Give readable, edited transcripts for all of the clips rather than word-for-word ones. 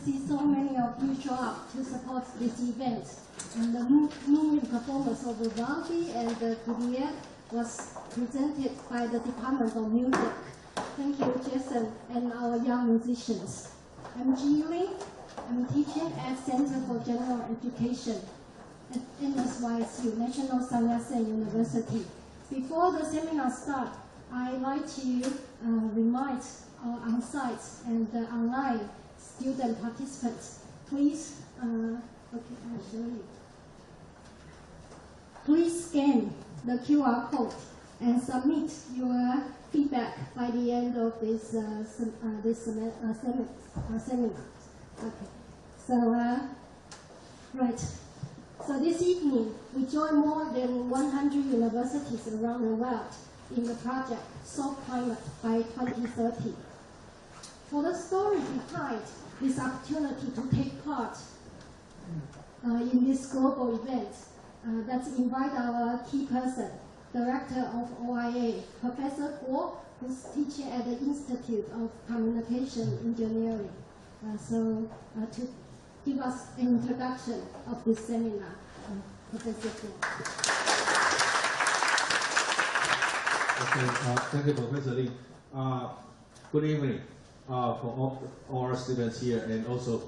see so many of you show up to support this event. And the moving performance of the rugby and the Goulier was presented by the Department of Music. Thank you, Jason, and our young musicians. I'm Chih-Wen. I'm teaching at Center for General Education at NSYSU, National Sun Yat-sen University. Before the seminar starts, I'd like to remind our on-site and online student participants, please, okay, I'll show you. Please scan the QR code and submit your feedback by the end of this seminar. Okay, so right. So this evening, we join more than 100 universities around the world in the project Soft Climate by 2030. For the story behind this opportunity to take part in this global event, let's invite our key person, Director of OIA, Professor Guo, who's teaching at the Institute of Communication Engineering. To give us an introduction of this seminar, Professor Guo. Okay, thank you, Professor Lee. Good evening for all our students here, and also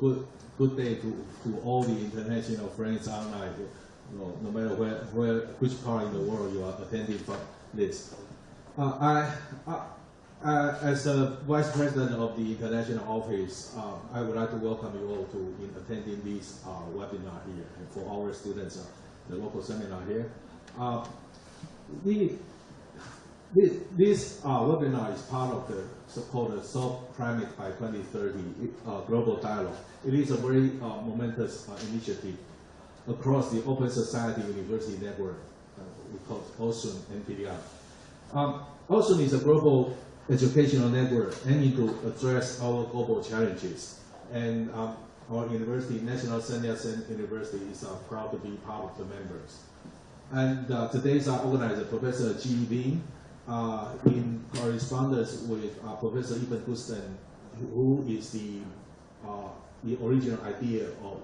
good day to all the international friends online. No matter which part in the world you are attending from this. As the Vice President of the International Office, I would like to welcome you all in attending this webinar here, and for our students, the local seminar here. This webinar is part of the so-called Soft Climate by 2030 Global Dialogue. It is a very momentous initiative across the Open Society University Network, we call it Ocean NPDI. Ocean is a global educational network aiming to address our global challenges. And our university, National Sun Yat-sen University, is proud to be part of the members. And today's organizer, Professor Chih-Wen, in correspondence with Professor Ibn Gusten, who is the original idea of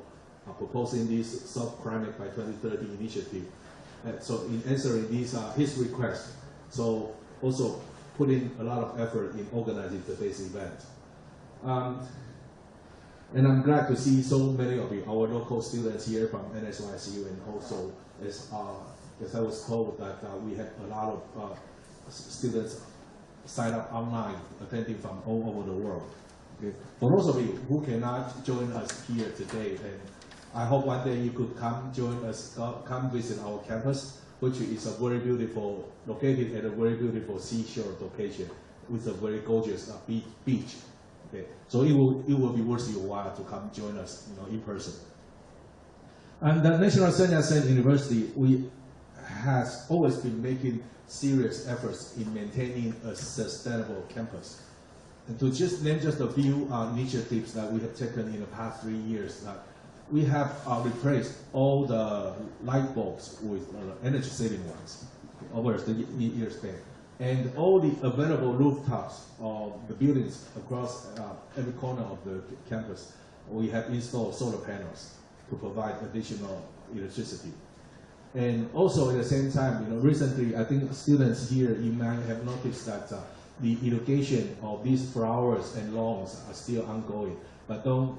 proposing this Soft Climate by 2030 initiative. So in answering his request, so also put in a lot of effort in organizing today's event. And I'm glad to see so many of you, our local students here from NSYSU, and also as I was told that we had a lot of students sign up online, attending from all over the world. Okay. For those of you who cannot join us here today, and I hope one day you could come join us, come visit our campus, which is a very beautiful, located at a very beautiful seashore location with a very gorgeous beach. Okay. So it will be worth your while to come join us, in person. And the National Sun Yat-sen University, we has always been making serious efforts in maintaining a sustainable campus. And to just name just a few initiatives that we have taken in the past 3 years, we have replaced all the light bulbs with energy-saving ones over the year span. And all the available rooftops of the buildings across every corner of the campus, we have installed solar panels to provide additional electricity. And also at the same time, recently, I think students here, you might have noticed that the irrigation of these flowers and lawns are still ongoing. But don't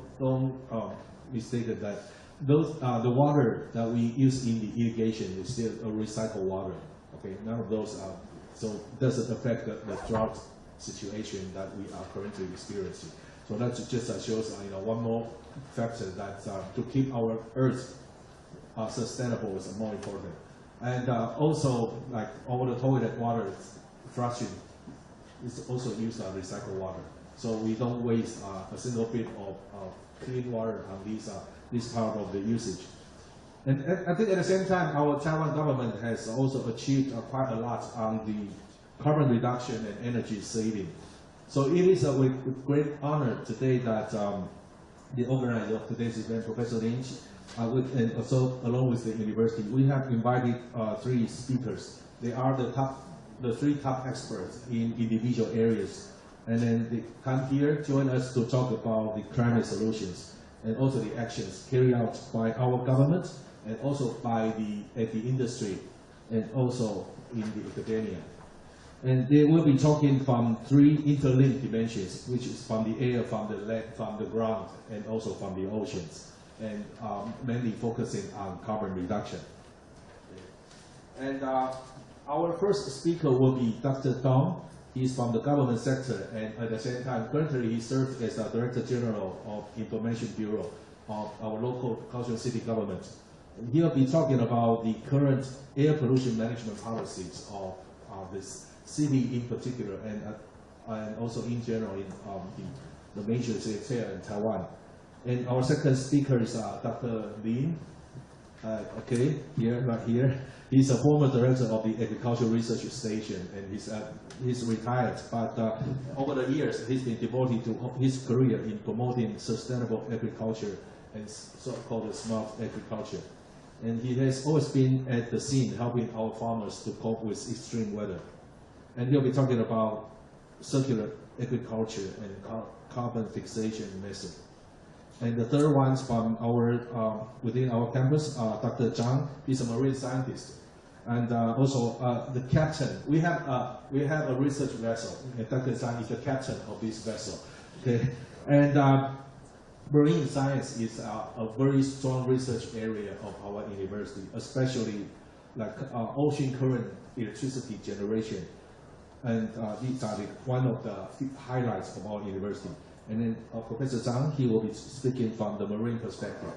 mistake that the water that we use in the irrigation is still a recycled water. Okay, none of those are, so it doesn't affect the drought situation that we are currently experiencing. So that just shows one more factor that to keep our earth sustainable is more important. And also, like all the toilet water flushing is also used recycled water. So we don't waste a single bit of clean water on this part of the usage. And I think at the same time, our Taiwan government has also achieved quite a lot on the carbon reduction and energy saving. So it is with great honor today that the organizer of today's event, Professor Lynch, and also along with the university, we have invited 3 speakers. They are the 3 top experts in individual areas. And then they come here, join us to talk about the climate solutions. and also the actions carried out by our government and also by the industry and also in the academia. And they will be talking from 3 interlinked dimensions, which is from the air, from the land, from the ground, and also from the oceans, and mainly focusing on carbon reduction. And our first speaker will be Dr. Tung. He's from the government sector, and at the same time, currently he serves as the Director General of Information Bureau of our local Kaohsiung City government. And he'll be talking about the current air pollution management policies of this city in particular, and also in general in the major cities here in Taiwan. And our second speaker is Dr. Lin. Okay, right here. He's a former director of the Agricultural Research Station, and he's retired. But over the years, he's been devoted to his career in promoting sustainable agriculture and so-called smart agriculture. And he has always been at the scene, helping our farmers to cope with extreme weather. And he'll be talking about circular agriculture and carbon fixation method. And the third one's from our within our campus, Dr. Chang. He's a marine scientist, and also the captain. We have a research vessel, and Dr. Chang is the captain of this vessel. Okay, and marine science is a very strong research area of our university, especially like ocean current electricity generation. And these are one of the highlights of our university. And then Professor Chang, he will be speaking from the marine perspective.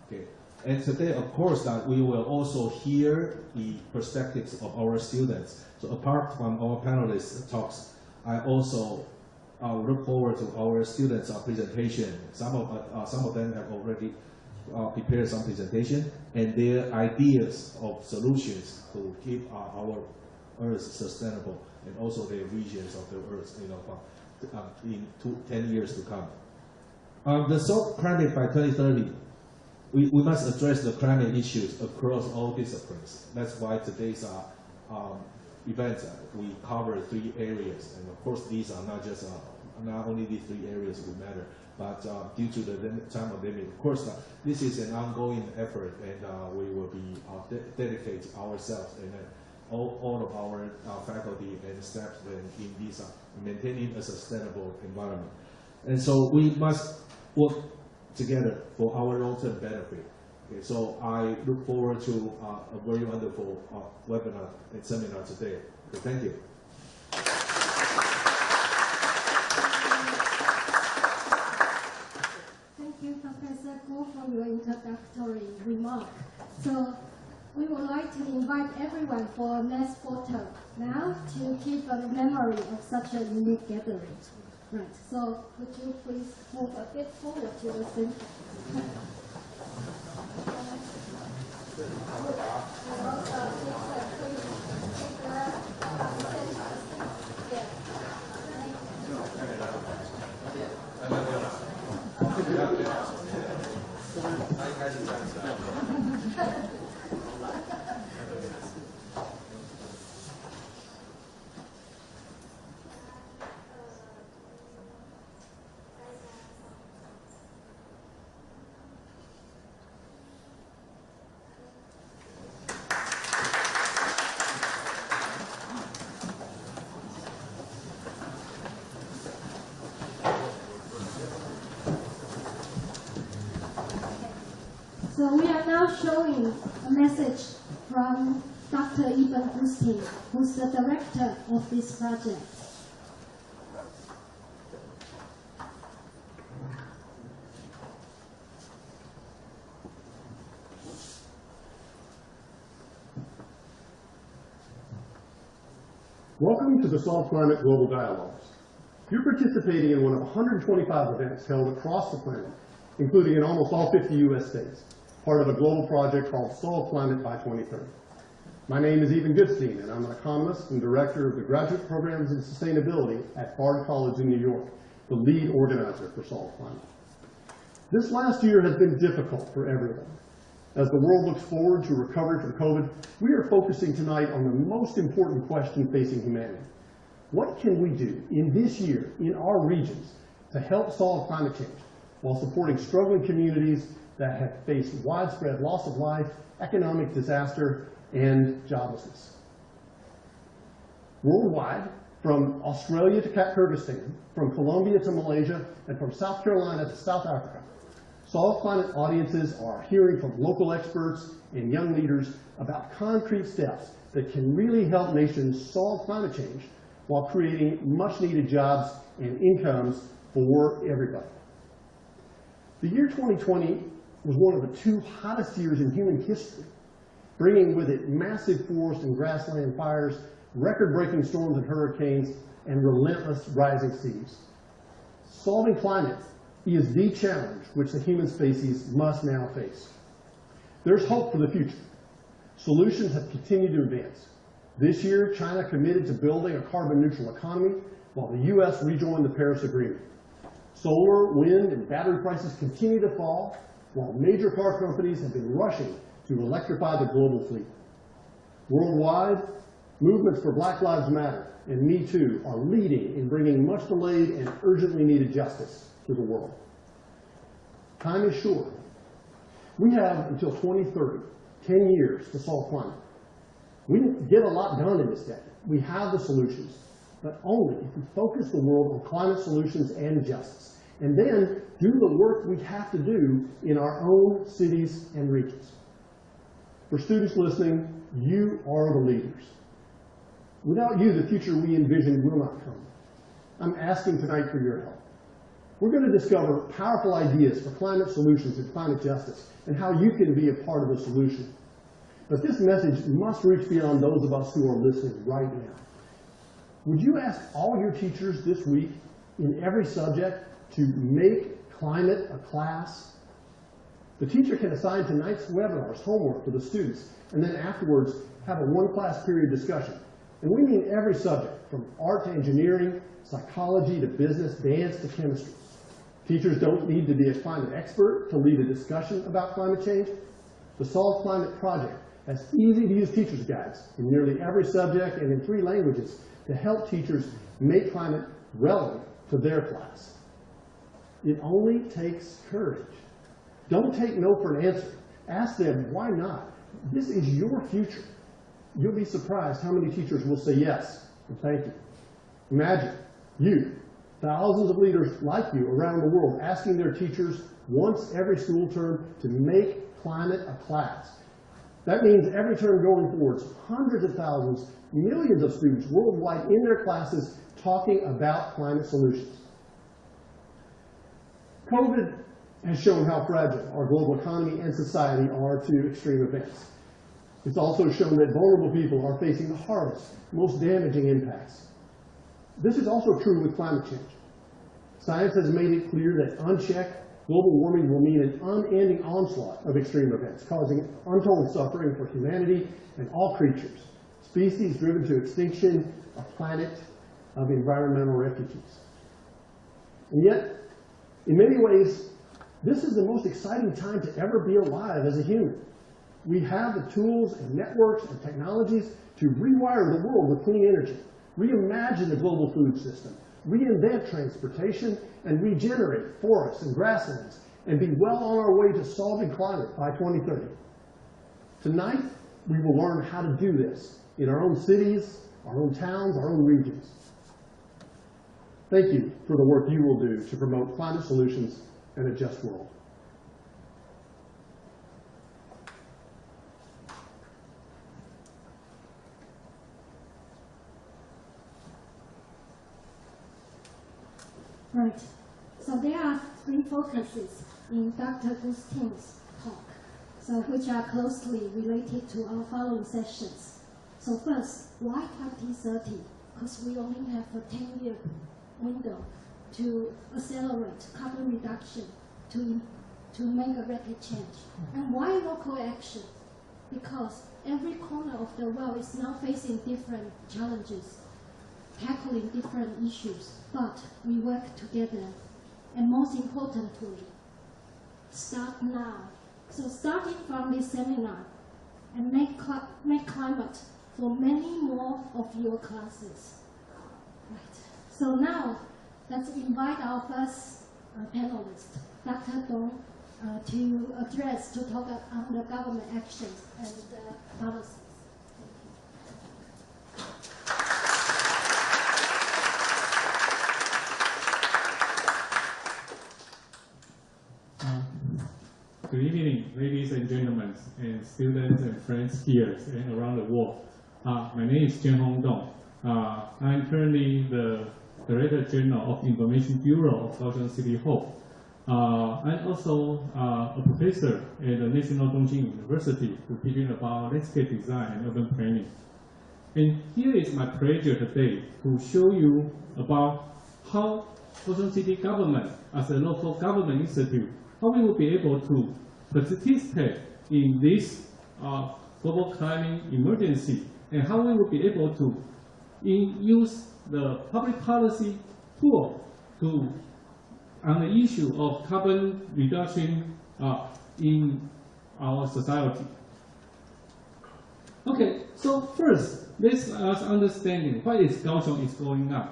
Okay. And today, of course, that we will also hear the perspectives of our students. So apart from our panelists' talks, I also look forward to our students' presentation. Some of them have already prepared some presentation, and their ideas of solutions to keep our Earth sustainable, and also their visions of the Earth, in 10 years to come. The salt climate by 2030, we must address the climate issues across all disciplines. That's why today's event, we cover 3 areas. And of course, these are not just, not only these 3 areas will matter, but due to the time limit, of course, this is an ongoing effort, and we will be dedicate ourselves and all of our faculty and staff in these maintaining a sustainable environment. And so we must work together for our long-term benefit. Okay, so I look forward to a very wonderful webinar and seminar today. Okay, thank you. Thank you, Professor Guo, for your introductory remark. So we would like to invite everyone for a mass photo now to keep a memory of such a unique gathering. Right, so could you please move a bit forward to the center? So we are now showing a message from Dr. Ibn Hustin, who's the director of this project. Welcome to the Solve Climate Global Dialogues. You're participating in one of 125 events held across the planet, including in almost all 50 U.S. states, part of a global project called Solve Climate by 2030. My name is Ibn Hustin, and I'm an economist and director of the Graduate Programs in Sustainability at Bard College in New York, the lead organizer for Solve Climate. This last year has been difficult for everyone. As the world looks forward to recovery from COVID, we are focusing tonight on the most important question facing humanity. What can we do in this year in our regions to help solve climate change, while supporting struggling communities that have faced widespread loss of life, economic disaster, and joblessness. Worldwide, from Australia to Kyrgyzstan, from Colombia to Malaysia, and from South Carolina to South Africa, Solve Climate audiences are hearing from local experts and young leaders about concrete steps that can really help nations solve climate change while creating much-needed jobs and incomes for everybody. The year 2020 was one of the 2 hottest years in human history, bringing with it massive forest and grassland fires, record-breaking storms and hurricanes, and relentless rising seas. Solving climate is the challenge which the human species must now face. There's hope for the future. Solutions have continued to advance. This year, China committed to building a carbon-neutral economy, while the U.S. rejoined the Paris Agreement. Solar, wind, and battery prices continue to fall, while major car companies have been rushing to electrify the global fleet. Worldwide, movements for Black Lives Matter and Me Too are leading in bringing much delayed and urgently needed justice to the world. Time is short. We have until 2030, 10 years to solve climate. We didn't get a lot done in this decade. We have the solutions, but only if we focus the world on climate solutions and justice, and then do the work we have to do in our own cities and regions. For students listening, you are the leaders. Without you, the future we envision will not come. I'm asking tonight for your help. We're going to discover powerful ideas for climate solutions and climate justice, and how you can be a part of the solution. But this message must reach beyond those of us who are listening right now. Would you ask all your teachers this week in every subject to make climate a class? The teacher can assign tonight's webinar's homework for the students, and then afterwards have a one-class period discussion. And we mean every subject, from art to engineering, psychology to business, dance to chemistry. Teachers don't need to be a climate expert to lead a discussion about climate change. The Solve Climate Project has easy-to-use teacher's guides in nearly every subject and in 3 languages to help teachers make climate relevant to their class. It only takes courage. Don't take no for an answer. Ask them, why not? This is your future. You'll be surprised how many teachers will say yes and thank you. Imagine you, thousands of leaders like you around the world, asking their teachers once every school term to make climate a class. That means every term going forward, hundreds of thousands, millions of students worldwide in their classes talking about climate solutions. COVID has shown how fragile our global economy and society are to extreme events. It's also shown that vulnerable people are facing the hardest, most damaging impacts. This is also true with climate change. Science has made it clear that unchecked global warming will mean an unending onslaught of extreme events, causing untold suffering for humanity and all creatures, species driven to extinction, a planet of environmental refugees. And yet, in many ways, this is the most exciting time to ever be alive as a human. We have the tools and networks and technologies to rewire the world with clean energy, reimagine the global food system, reinvent transportation, and regenerate forests and grasslands, and be well on our way to solving climate by 2030. Tonight, we will learn how to do this in our own cities, our own towns, our own regions. Thank you for the work you will do to promote climate solutions and a just world. Right. So there are 3 focuses in Dr. Gustin's talk, so which are closely related to our following sessions. So first, why 2030? Because we only have a 10-year window to accelerate carbon reduction to make a rapid change. And why local action? Because every corner of the world is now facing different challenges, tackling different issues, but we work together. And most importantly, start now. So starting from this seminar, and make climate for many more of your classes. Right. So now, let's invite our first panelists, Dr. Tung, to talk on the government actions and policies. Good evening, ladies and gentlemen, and students and friends here and around the world. My name is Chien-Hung. I'm currently the Director General of Information Bureau of Kaohsiung City Hall. I'm also a professor at the National Chongqing University teaching about landscape design and urban planning. And here is my pleasure today to show you about how Kaohsiung City government, as a local government institute, how we will be able to participate in this global climate emergency, and how we will be able to use the public policy tool on the issue of carbon reduction in our society. Okay, so first, let's understand what is Kaohsiung is going on.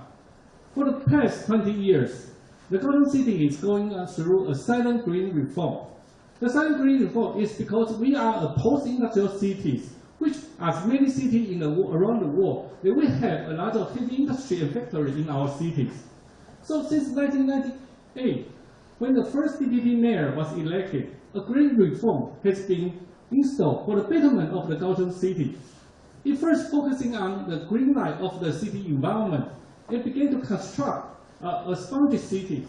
For the past 20 years, the Kaohsiung City is going through a silent green reform. The silent green reform is because we are a post-industrial cities, which, as many cities around the world, they will have a lot of heavy industry and factory in our cities. So since 1998, when the first DPP mayor was elected, a green reform has been installed for the betterment of the Kaohsiung City. It first focusing on the green light of the city environment and began to construct a spongy cities.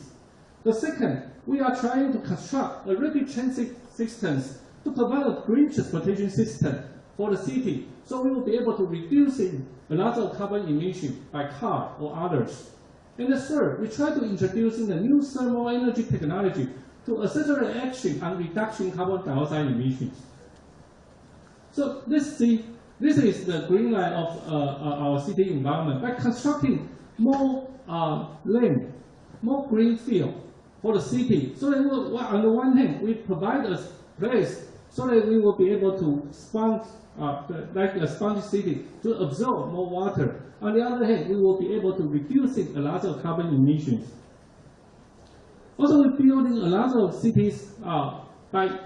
The second, we are trying to construct a rapid transit systems to provide a green transportation system for the city, so we will be able to reduce a lot of carbon emission by car or others. And the third, we try to introduce the new thermal energy technology to accelerate action on reduction carbon dioxide emissions. So let's see, this is the green line of our city environment. By constructing more land, more green field for the city, so that on the one hand, we provide a place so that we will be able to sponge, like a sponge city, to absorb more water. On the other hand, we will be able to reduce a lot of carbon emissions. Also, we're building a lot of cities by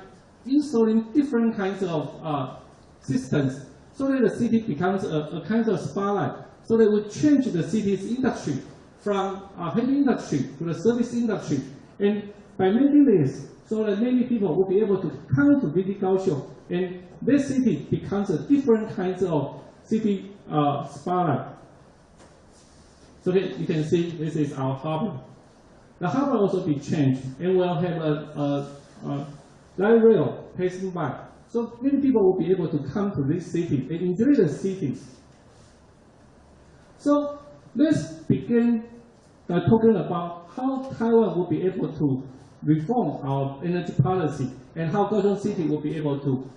installing different kinds of systems so that the city becomes a kind of spotlight, so that we change the city's industry from heavy industry to the service industry. And by making this, so that many people will be able to come to visit Kaohsiung, and this city becomes a different kinds of city spotlight. So that you can see, this is our harbor. The harbor also be changed, and we'll have a light rail passing by. So many people will be able to come to this city and enjoy the cities. So let's begin by talking about how Taiwan will be able to reform our energy policy, and how Kaohsiung City will be able to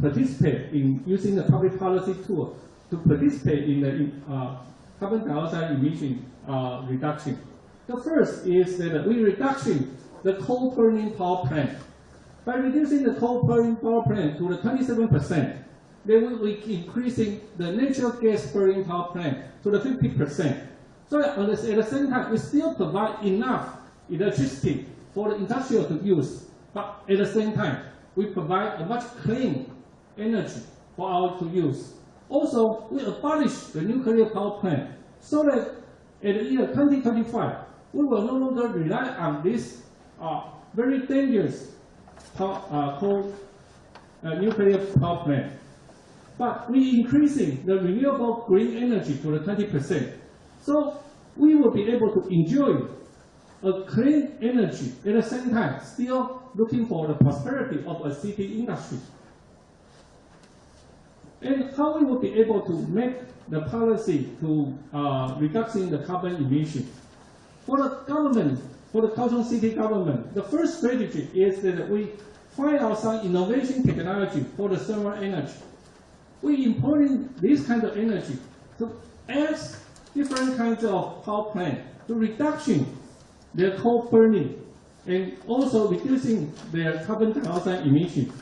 participate in using the public policy tool to participate in the carbon dioxide emission reduction. The first is that we reduction the coal burning power plant. By reducing the coal burning power plant to the 27%, then we increasing the natural gas burning power plant to the 50%. So at the same time, we still provide enough electricity for the industrial to use, but at the same time, we provide a much clean energy for our to use. Also, we abolish the nuclear power plant so that in the year 2025, we will no longer rely on this very dangerous coal nuclear power plant. But we increasing the renewable green energy to the 20%. So we will be able to enjoy a clean energy at the same time, still looking for the prosperity of a city industry. And how we will be able to make the policy to reducing the carbon emission. For the government, for the Kaohsiung City government, the first strategy is that we find out some innovation technology for the thermal energy. We importing this kind of energy to add different kinds of power plant to reduction their coal burning and also reducing their carbon dioxide emission.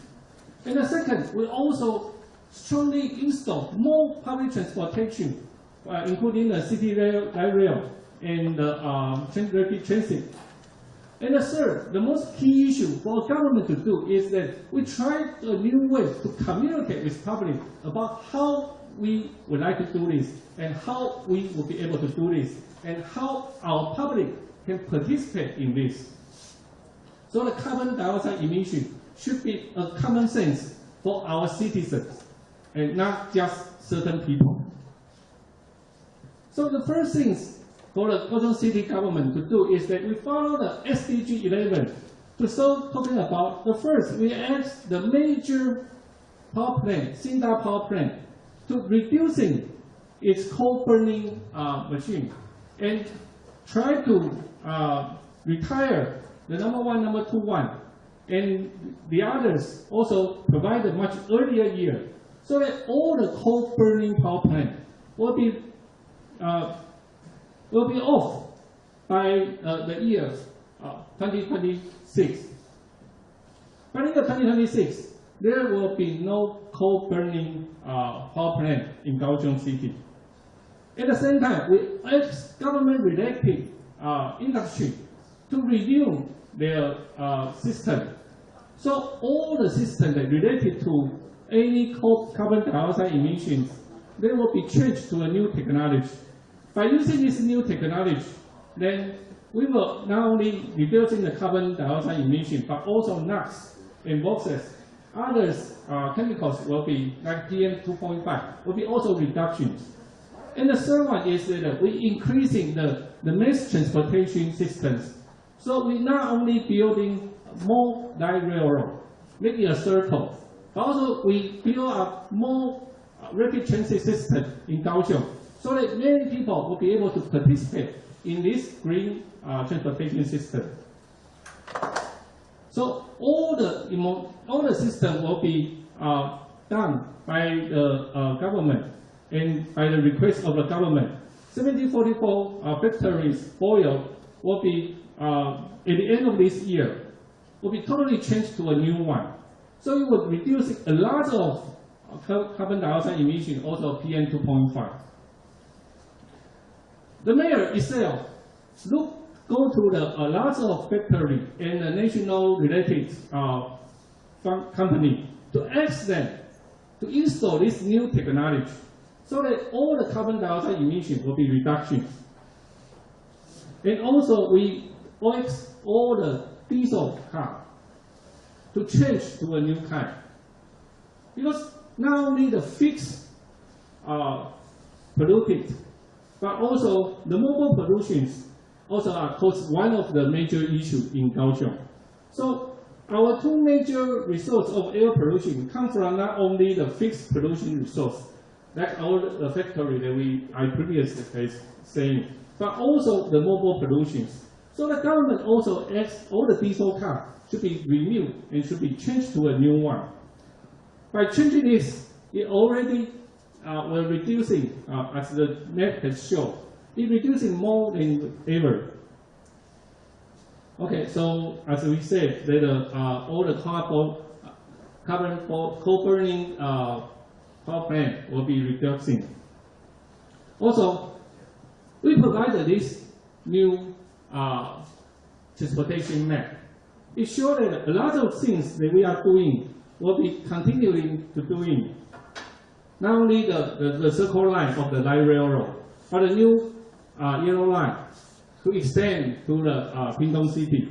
And the second, we also strongly install more public transportation, including the city light rail and the rapid transit. And the third, the most key issue for government to do is that we try a new way to communicate with public about how we would like to do this, and how we will be able to do this, and how our public can participate in this. So the carbon dioxide emission should be a common sense for our citizens, and not just certain people. So the first things for the Kaohsiung City government to do is that we follow the SDG 11 to start talking about the first. We ask the major power plant, Sinda power plant, to reducing its coal burning machine and try to retire the number 1, number 2, 1, and the others also provide a much earlier year, so that all the coal burning power plant will be off by the year 2026. But in the 2026, there will be no coal burning power plant in Kaohsiung City. At the same time, we ask government-related industry to review their system. So all the systems that related to any carbon dioxide emissions, they will be changed to a new technology. By using this new technology, then we will not only reducing the carbon dioxide emission, but also NOx and VOXes. Others chemicals will be like PM 2.5, will be also reductions. And the third one is that we increasing the mass transportation systems. So we not only building more light railroad, making a circle, but also we build up more rapid transit system in Kaohsiung, so that many people will be able to participate in this green transportation system. So all the system will be done by the government and by the request of the government. 1744 factories boil will be at the end of this year will be totally changed to a new one. So it will reduce a lot of carbon dioxide emission, also PM 2.5. The mayor itself go to a lot of factory and a national related company to ask them to install this new technology, so that all the carbon dioxide emission will be reduction. And also we ask all the diesel car to change to a new kind, because not only the fixed polluted, but also the mobile pollutions also are one of the major issues in Kaohsiung. So our two major resources of air pollution come from not only the fixed pollution resource, like our factory that I previously saying, but also the mobile pollutions. So the government also asks all the diesel cars should be renewed and should be changed to a new one. By changing this, it already will reducing, as the map has shown, it reducing more than ever. Okay, so as we said, that all the carbon coal burning power plant will be reducing. Also, we provided this new transportation map. It shows that a lot of things that we are doing will be continuing to doing. Not only the circle line of the light railroad, but the new yellow line to extend to the Pingtung City.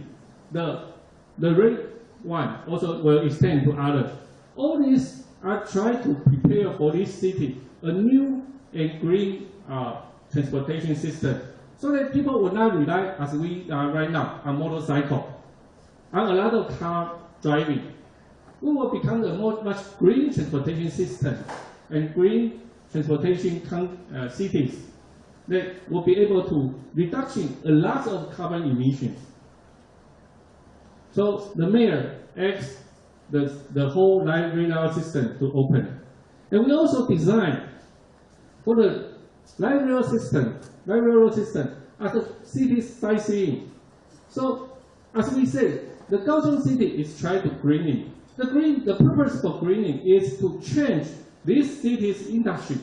The red one also will extend to others. All these are trying to prepare for this city a new and green transportation system, so that people will not rely, as we are right now, on motorcycle, on a lot of car driving. We will become a much green transportation system and green transportation cities that will be able to reduction a lot of carbon emissions. So the mayor asked the whole light rail system to open. And we also designed for the light rail system as a city sightseeing. So as we said, the Kaohsiung City is trying to greening. The purpose for greening is to change this city's industry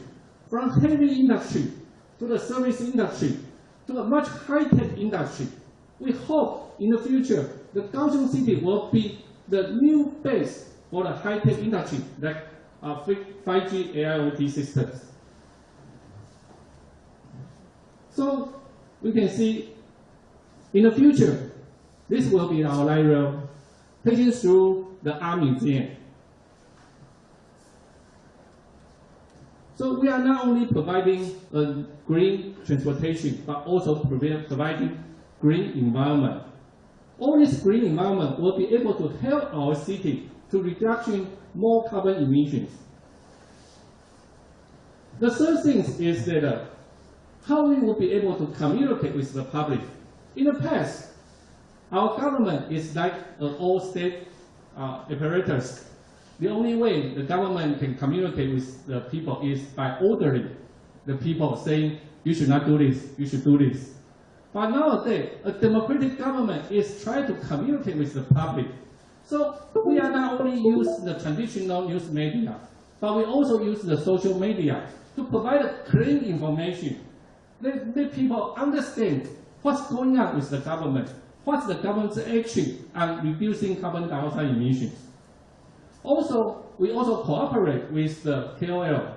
from heavy industry to the service industry to a much high-tech industry. We hope in the future, the Kaohsiung City will be the new base for the high-tech industry like 5G AIoT systems. So we can see in the future, this will be our light rail taking through the Art Museum. So we are not only providing a green transportation, but also providing green environment. All this green environment will be able to help our city to reduction more carbon emissions. The third thing is that how we will be able to communicate with the public. In the past, our government is like all state apparatus. The only way the government can communicate with the people is by ordering the people, saying, you should not do this, you should do this. But nowadays, a democratic government is trying to communicate with the public. So we are not only use the traditional news media, but we also use the social media to provide clean information. Let people understand what's going on with the government, what's the government's action on reducing carbon dioxide emissions. Also, we also cooperate with the KOL.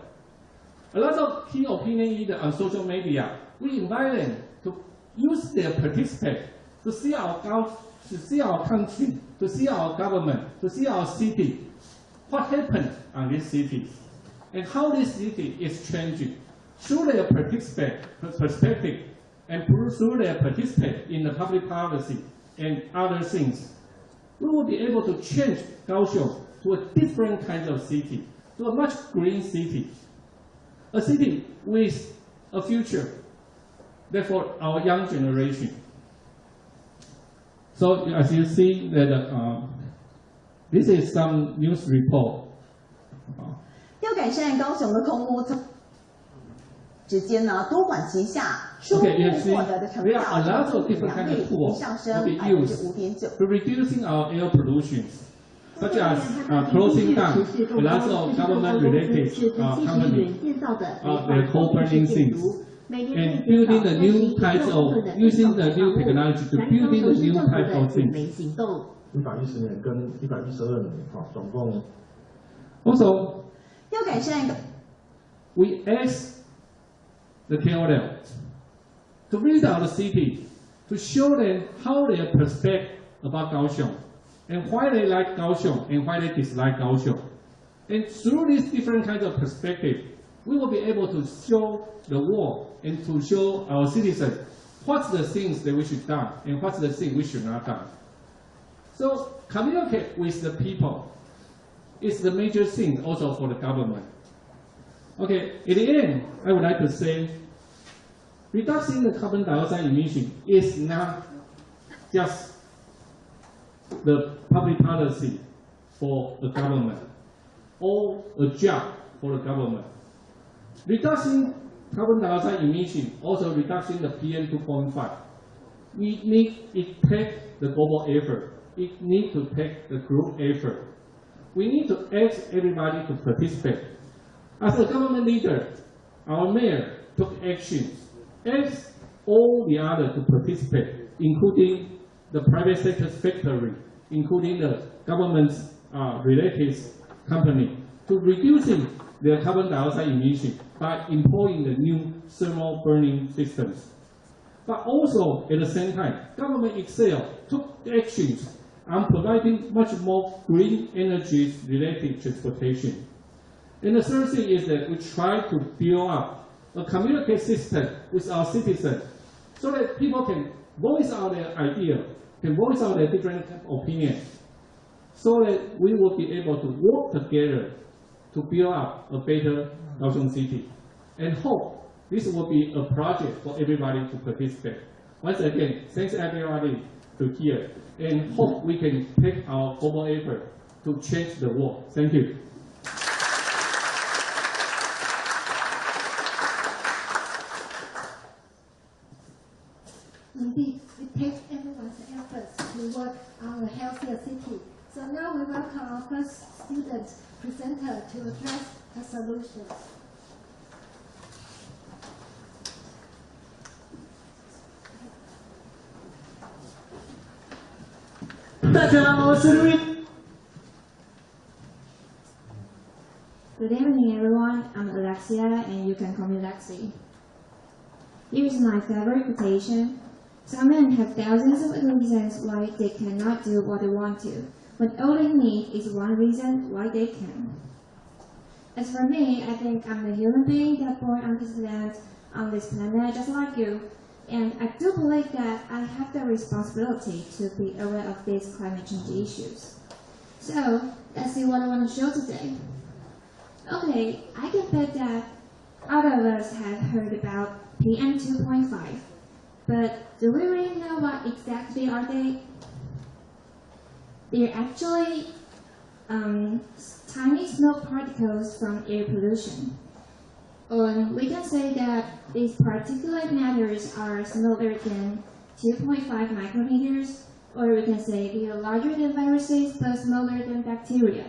A lot of key opinion leaders on social media, we invite them to use their participate to see our country, to see our government, to see our city, what happened on this city, and how this city is changing through their perspective and through their participate in the public policy and other things. We will be able to change Kaohsiung to a different kind of city, to a much green city, a city with a future, therefore our young generation. So as you see that this is some news report. 要改善高雄的空污之间呢，多管齐下，输入获得的成效是2倍，比上升5.9%。 To reducing our air pollution, such as closing down a lot of government-related companies, their coal-burning things, and building the new types of, using the new technology to building the new types of things. 110年跟112年，总共。Also, 要改善。 we ask the KOL to visit our city, to show them how they perspective about Kaohsiung, and why they like Kaohsiung, and why they dislike Kaohsiung. And through these different kinds of perspective, we will be able to show the world and to show our citizens what's the things that we should do and what's the thing we should not do. So communicate with the people is the major thing also for the government. Okay, in the end, I would like to say, reducing the carbon dioxide emission is not just the public policy for the government or a job for the government. Reducing carbon dioxide emission, also reducing the PM 2.5. It takes the global effort. It needs to take the group effort. We need to ask everybody to participate. As a government leader, our mayor took actions, asked all the others to participate, including the private sector factory, including the government's related company, to reducing their carbon dioxide emission by employing the new thermal burning systems. But also, at the same time, government itself took actions on providing much more green energy-related transportation. And the third thing is that we try to build up a communication system with our citizens so that people can voice out their idea, can voice out their different opinions, so that we will be able to work together to build up a better Kaohsiung city. And hope this will be a project for everybody to participate. Once again, thanks everybody to hear, and hope we can take our global effort to change the world. Thank you. Indeed, it takes everyone's efforts to work on a healthier city. So now we welcome our first student presenter to address the solutions. 大家好，我是Louis。 Good evening, everyone. I'm Alexia, and you can call me Lexi. Here's my favorite quotation. Some men have thousands of reasons why they cannot do what they want to, but all they need is one reason why they can. As for me, I think I'm a human being that born on this land, on this planet, just like you. And I do believe that I have the responsibility to be aware of these climate change issues. So, let's see what I want to show today. Okay, I can bet that all of us have heard about PM 2.5, but do we really know what exactly are they? They're actually tiny smoke particles from air pollution. We can say that these particulate matters are smaller than 2.5 micrometers, or we can say they are larger than viruses but smaller than bacteria.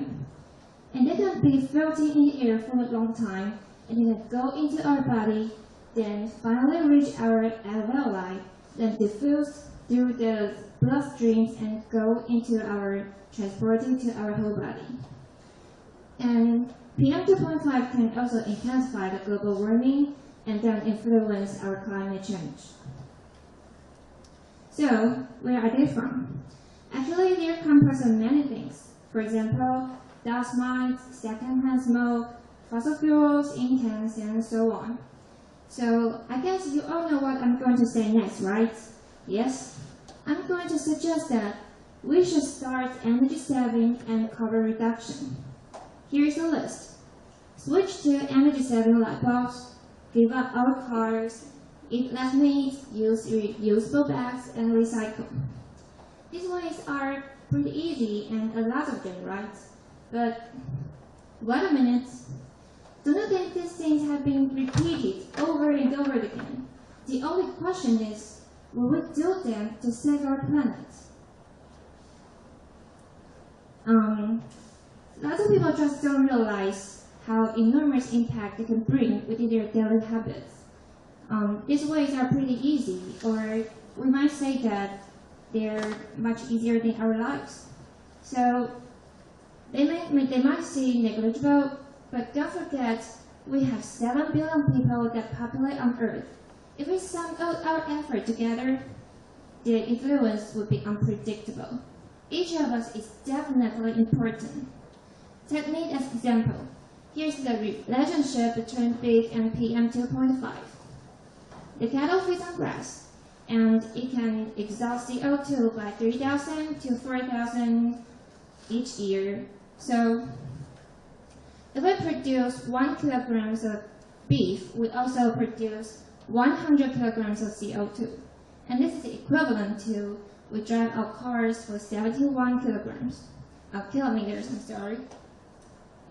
And they can be floating in the air for a long time, and they can go into our body, then finally reach our alveoli, then diffuse through the bloodstreams and go into our, transporting to our whole body. And PM 2.5 can also intensify the global warming and then influence our climate change. So, where are they from? Actually, they're composed of many things. For example, dust mites, secondhand smoke, fossil fuels, intense, and so on. So, I guess you all know what I'm going to say next, right? Yes? I'm going to suggest that we should start energy saving and carbon reduction. Here's a list. Switch to energy saving light bulbs, give up our cars, eat less meat, use reusable bags, and recycle. These ways are pretty easy and a lot of them, right? But wait a minute. Don't you think these things have been repeated over and over again? The only question is, will we do them to save our planet? Lots of people just don't realize how enormous impact they can bring within their daily habits. These ways are pretty easy, or we might say that they're much easier than our lives. So they might seem negligible, but don't forget, we have 7 billion people that populate on Earth. If we sum all our effort together, the influence would be unpredictable. Each of us is definitely important. Take me as an example. Here's the relationship between beef and PM 2.5. The cattle feeds on grass, and it can exhaust CO2 by 3,000 to 4,000 each year. So, if we produce 1 kilogram of beef, we also produce 100 kilograms of CO2. And this is equivalent to we drive our cars for 71 kilometers.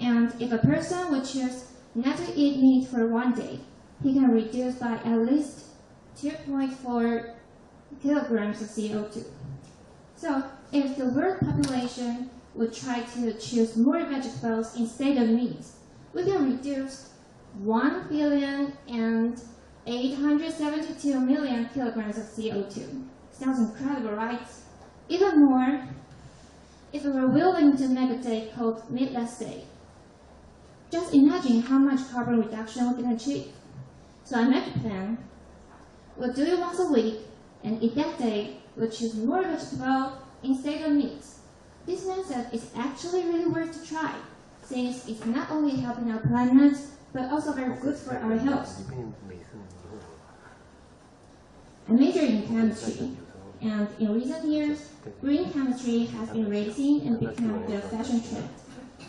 And if a person would choose not to eat meat for 1 day, he can reduce by at least 2.4 kilograms of CO2. So, if the world population would try to choose more vegetables instead of meat, we can reduce 1,872,000,000 kilograms of CO2. Sounds incredible, right? Even more, if we were willing to make a day called Meatless Day. Just imagine how much carbon reduction we can achieve. So I make a plan. We'll do it once a week, and in that day, we'll choose more vegetable instead of meat. This method is actually really worth to try, since it's not only helping our planet, but also very good for our health. I majored in chemistry, and in recent years, green chemistry has been rising and become the fashion trend.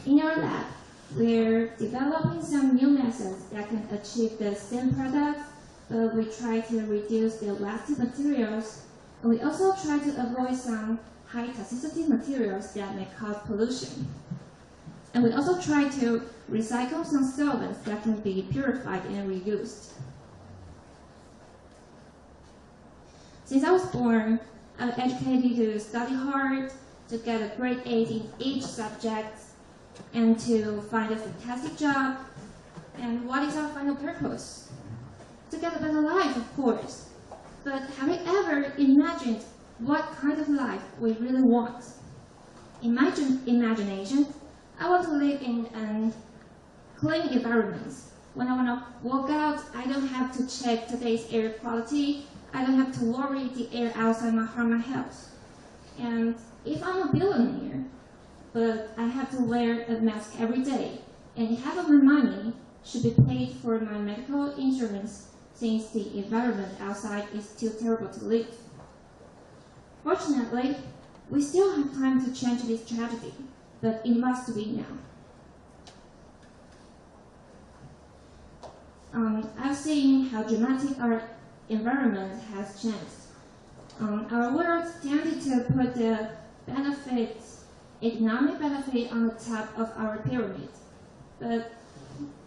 In our lab, we're developing some new methods that can achieve the same products, but we try to reduce the wasted materials, and we also try to avoid some high toxicity materials that may cause pollution. And we also try to recycle some solvents that can be purified and reused. Since I was born, I was educated to study hard, to get a grade 8 in each subject, and to find a fantastic job. And what is our final purpose? To get a better life, of course. But have we ever imagined what kind of life we really want? In my imagination, I want to live in a clean environment. When I want to walk out, I don't have to check today's air quality. I don't have to worry the air outside might harm my health. And if I'm a billionaire, but I have to wear a mask every day, and half of my money should be paid for my medical insurance since the environment outside is too terrible to live. Fortunately, we still have time to change this tragedy, but it must be now. I've seen how dramatic our environment has changed. Our world tended to put the benefits, economic benefit on the top of our pyramid, but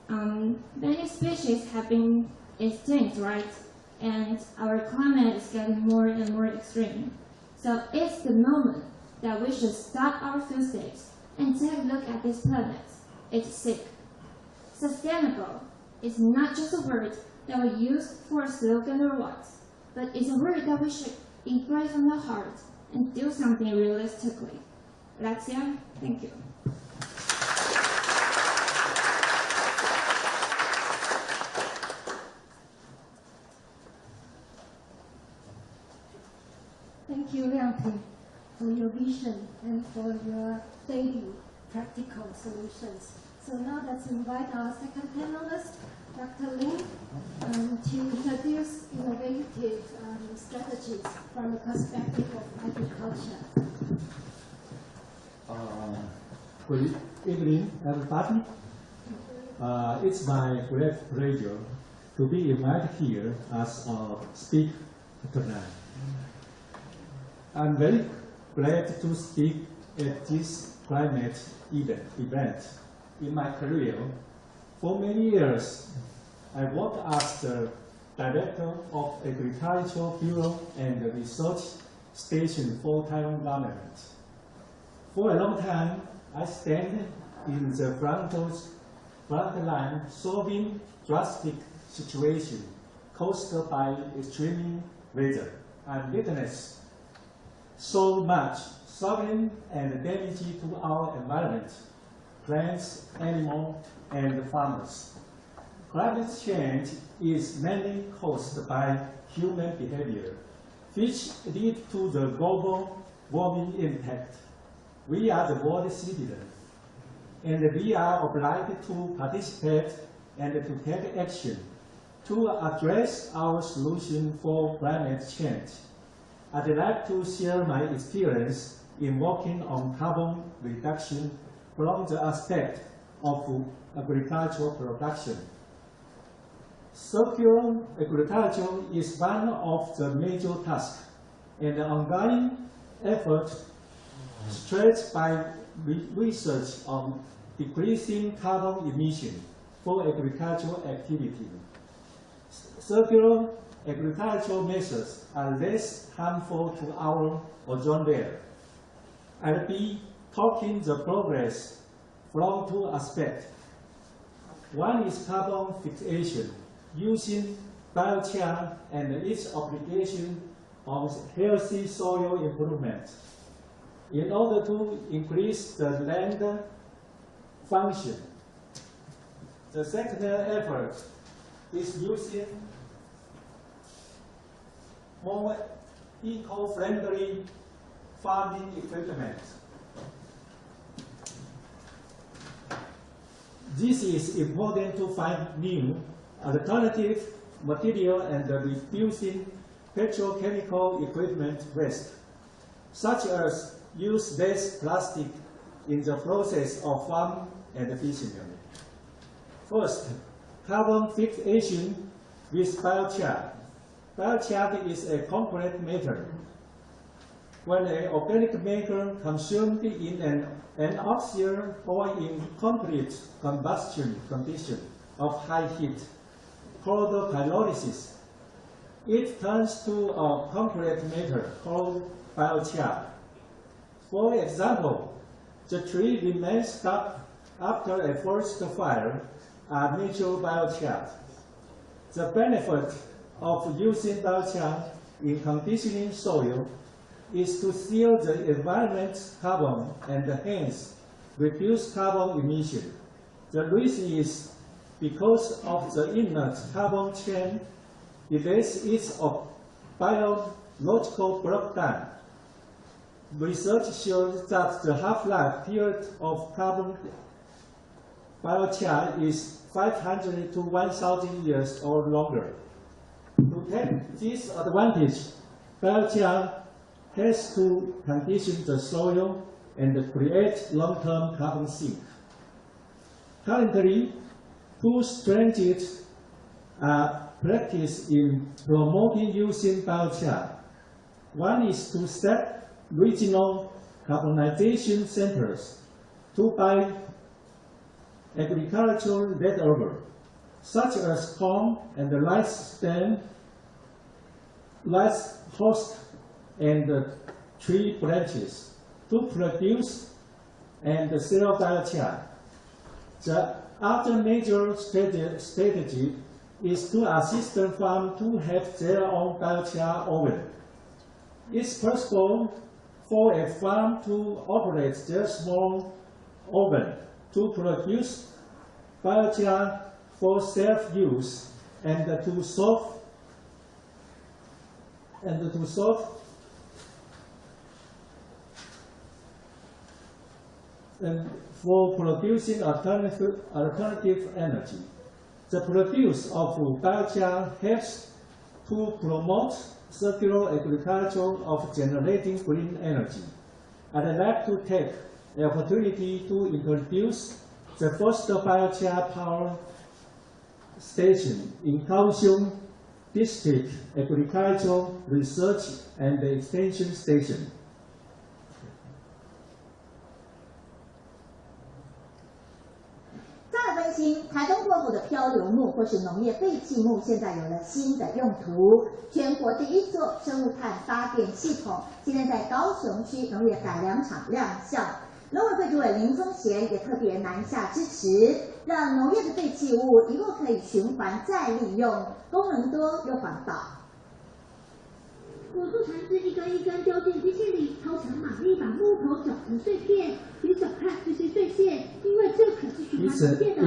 many species have been extinct, right? And our climate is getting more and more extreme. So it's the moment that we should stop our footsteps and take a look at this planet. It's sick. Sustainable is not just a word that we use for a slogan or what, but it's a word that we should embrace from the heart and do something realistically. Grazie. Thank you. Thank you, Yuan-Pin, for your vision and for your daily practical solutions. So now let's invite our second panelist, Dr. Lin, to introduce innovative strategies from the perspective of agriculture. Good evening, everybody. It's my great pleasure to be invited here as a speaker tonight. I'm very glad to speak at this climate event. In my career, for many years, I worked as the Director of Agriculture Bureau and the Research Station for Taiwan government. For a long time, I stand in the front line solving drastic situations caused by extreme weather and witnessed so much suffering and damage to our environment, plants, animals, and farmers. Climate change is mainly caused by human behavior, which leads to the global warming impact. We are the world citizens, and we are obliged to participate and to take action to address our solution for climate change. I'd like to share my experience in working on carbon reduction from the aspect of agricultural production. Circular agriculture is one of the major tasks, and the ongoing effort stretched by research on decreasing carbon emission for agricultural activity. Circular agricultural methods are less harmful to our ozone layer. I'll be talking the progress from two aspects. One is carbon fixation, using biochar and its obligation on healthy soil improvement. In order to increase the land function. The second effort is using more eco-friendly farming equipment. This is important to find new alternative material and reducing petrochemical equipment waste, such as use less plastic in the process of farm and efficiently. First, carbon fixation with biochar. Biochar is a complex matter. When an organic matter consumed in an axial or in complete combustion condition of high heat, called pyrolysis, it turns to a complex matter called biochar. For example, the tree remains stuck after a forest fire are natural biochar. The benefit of using biochar in conditioning soil is to seal the environment's carbon and hence reduce carbon emission. The reason is because of the inert carbon chain, delays its biological breakdown. Research shows that the half-life period of carbon biochar is 500 to 1,000 years or longer. To take this advantage, biochar has to condition the soil and create long-term carbon sink. Currently, two strategies are practiced in promoting using biochar. One is to set regional carbonization centers to buy agricultural leftover, such as corn and rice stem, rice husk, and tree branches to produce and sell biochar. The other major strategy is to assist the farm to have their own biochar oven. It's possible for a farm to operate their small oven to produce biochar for self-use and to solve and for producing alternative energy. The produce of biochar helps to promote circular agriculture of generating green energy. I'd like to take the opportunity to introduce the first biochar power station in Kaohsiung District Agricultural Research and Extension Station. 台东过后的漂流木或是农业废弃木，现在有了新的用途。全国第一座生物炭发电系统，今天在高雄区农业改良场亮相。农委会主委林宗贤也特别南下支持，让农业的废弃物以后可以循环再利用，功能多又环保。 果树残枝一根一根丢进机器里，超强马力把木头搅成碎片。请小看这些碎片，因为这可是循环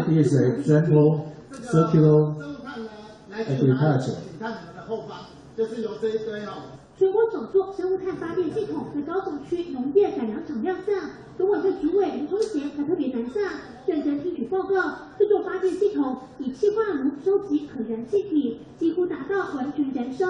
农业的。It is an example circular 生物炭呢，来自 agriculture. 炭层的后方，就是由这一堆哦。全国首座生物炭发电系统在高雄区农业改良场亮相，农委会主委林宗贤还特别南下，认真听取报告。这座发电系统以气化炉收集可燃气体，几乎达到完全燃烧。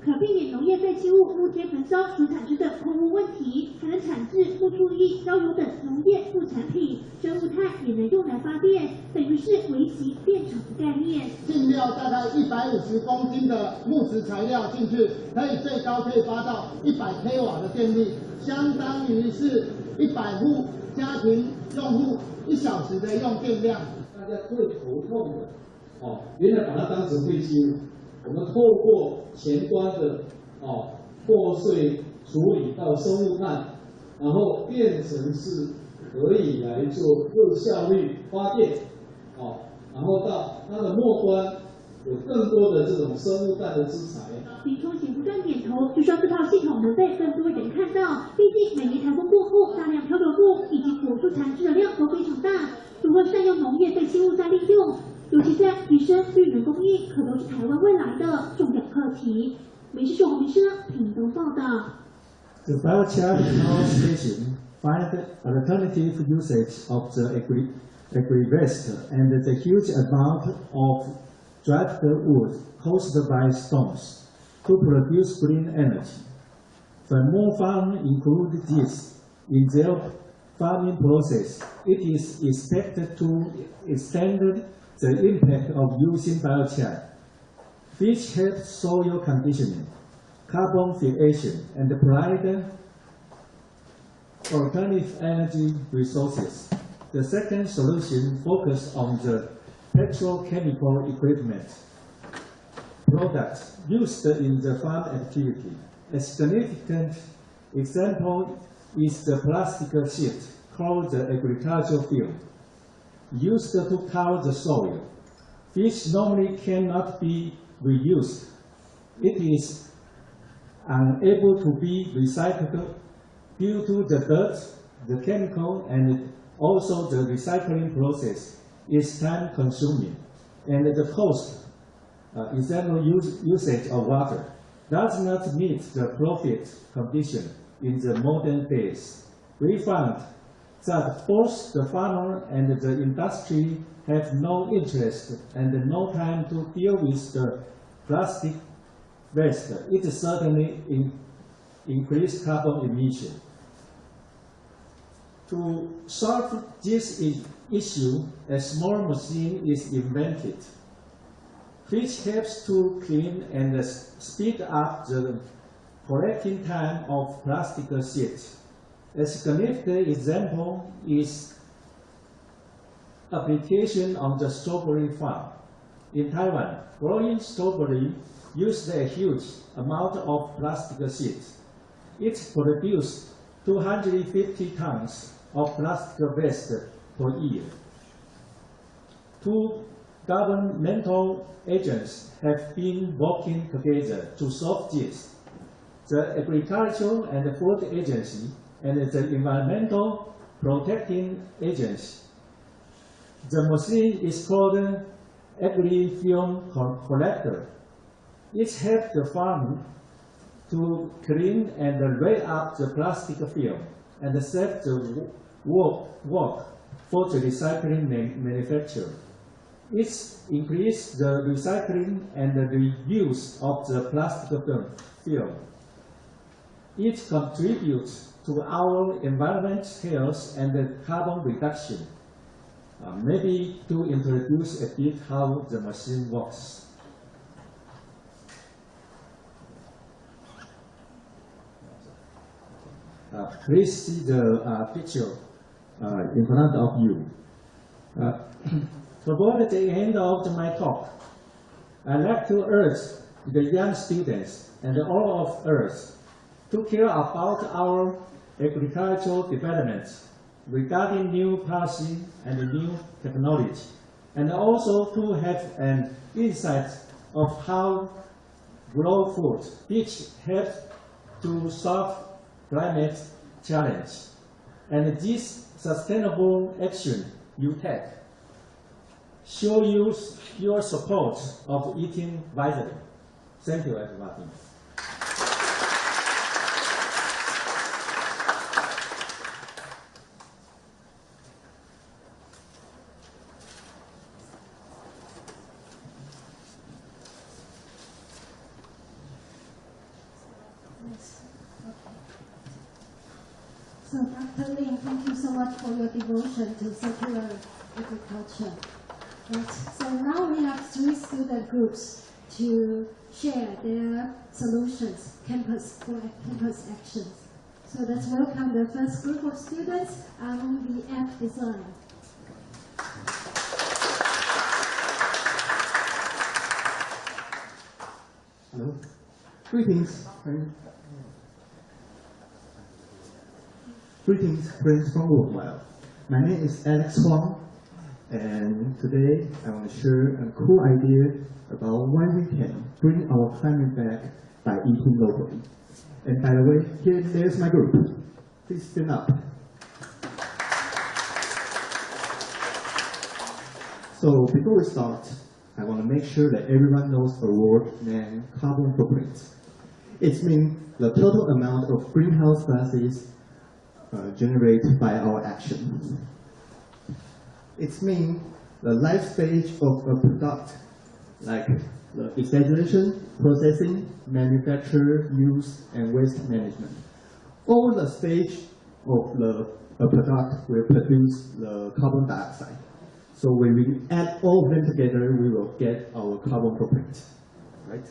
可避免农业废弃物、木贴焚烧所产生的空污问题，还能产制木醋液、焦油等农业副产品。生物炭也能用来发电，等于是微型电厂的概念。进料大概150公斤的木质材料进去，最高可以发到100 kW 的电力，相当于是100户家庭用户1小时的用电量。大家最头痛的原来把它当成废弃物。 我们透过前端的破碎处理到生物炭，然后变成是可以来做高效率发电，然后到它的末端有更多的这种生物炭的资材。林宗贤不断点头，就说这套系统能被更多人看到。毕竟每年台风过后，大量漂流木以及果树残枝的量都非常大，如何善用农业废弃物再利用？ 尤其在提升绿能供应，可都是台湾未来的重要课题。NSYSU洪明生屏东报道。The biochar power station find alternative usage of the agri-waste and the huge amount of dried wood caused by storms to produce green energy. When more farms include this in their farming process, it is expected to extend the impact of using biochar, which helps soil conditioning, carbon fixation, and provide alternative energy resources. The second solution focuses on the petrochemical equipment products used in the farm activity. A significant example is the plastic sheet called the agricultural film, used to cover the soil, which normally cannot be reused. It is unable to be recycled due to the dirt, the chemical, and also the recycling process is time-consuming, and the cost, example usage of water, does not meet the profit condition in the modern days. We found that both the farmer and the industry have no interest and no time to deal with the plastic waste. It certainly increased carbon emission. To solve this issue, a small machine is invented, which helps to clean and speed up the collecting time of plastic sheets. A significant example is application on the strawberry farm. In Taiwan, growing strawberry used a huge amount of plastic sheets. It produced 250 tons of plastic waste per year. Two governmental agents have been working together to solve this: the Agricultural and Food Agency and the Environmental Protecting Agency. The machine is called Agri-Film Collector. It helps the farm to clean and weigh up the plastic film and set the work for the recycling manufacturer. It increases the recycling and the reuse of the plastic film. It contributes to our environment health and carbon reduction. Maybe to introduce a bit how the machine works. Please see the picture in front of you. Toward the end of my talk, I'd like to urge the young students and all of us to care about our agricultural development regarding new policy and new technology, and also to have an insight of how grow food, which helps to solve climate challenge. And this sustainable action you take show you your support of eating wisely. Thank you, everybody. So Dr. Lin, thank you so much for your devotion to circular agriculture. Right. So now we have 3 student groups to share their solutions, for campus actions. So let's welcome the first group of students on the app design. Hello. Greetings, friends. Greetings, friends from worldwide. My name is Alex Huang, and today I want to share a cool idea about why we can bring our climate back by eating locally. And by the way, there's my group. Please stand up. So before we start, I want to make sure that everyone knows a word named carbon footprint. It means the total amount of greenhouse gases generated by our actions. It means the life stage of a product, like the extraction, processing, manufacture, use, and waste management. All the stage of a product will produce the carbon dioxide. So when we add all of them together, we will get our carbon footprint, right?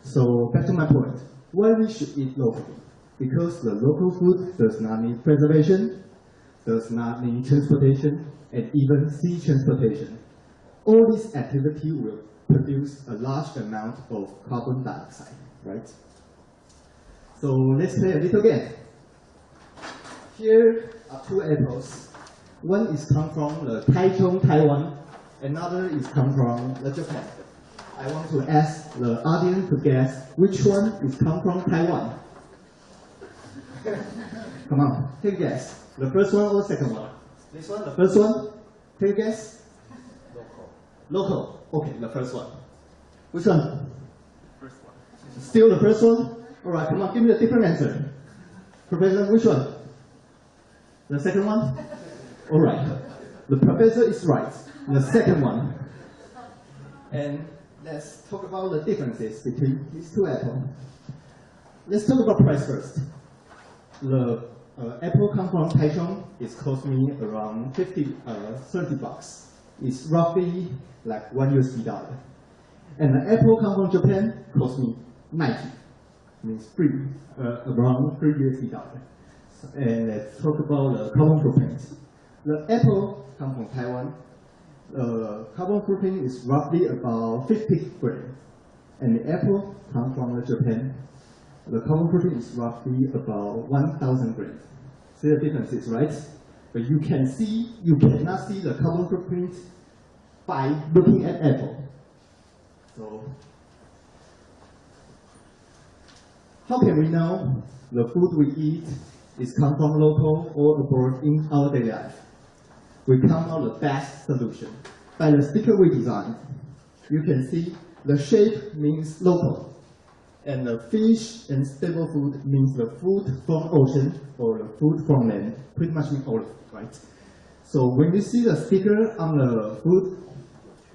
So back to my point, why we should eat locally? Because the local food does not need preservation, does not need transportation, and even sea transportation. All this activity will produce a large amount of carbon dioxide, right? So let's play a little game. Here are 2 apples. One is come from the Taichung, Taiwan. Another is come from Japan. I want to ask the audience to guess which one is come from Taiwan. Come on, take a guess. The first one or the second one? This one, the first one? Take a guess. Local. Okay, the first one. Which one? First one. Still the first one? Alright, come on, give me a different answer. Professor, which one? The second one? Alright. The professor is right. The second one. And let's talk about the differences between these two apples. Let's talk about price first. The apple come from Taichung. It cost me around 30 bucks. It's roughly like $1. And the apple come from Japan cost me 90. Means around $3. And let's talk about the carbon footprint. The apple come from Taiwan. Carbon footprint is roughly about 50 grams. And the apple come from Japan. The carbon footprint is roughly about 1,000 grams. See the differences, right? But you cannot see the carbon footprint by looking at apple. So, how can we know the food we eat is come from local or abroad in our daily life? We come out the best solution. By the sticker we designed, you can see the shape means local. And the fish and staple food means the food from ocean or the food from land, pretty much means all of it, right? So when you see the sticker on the food,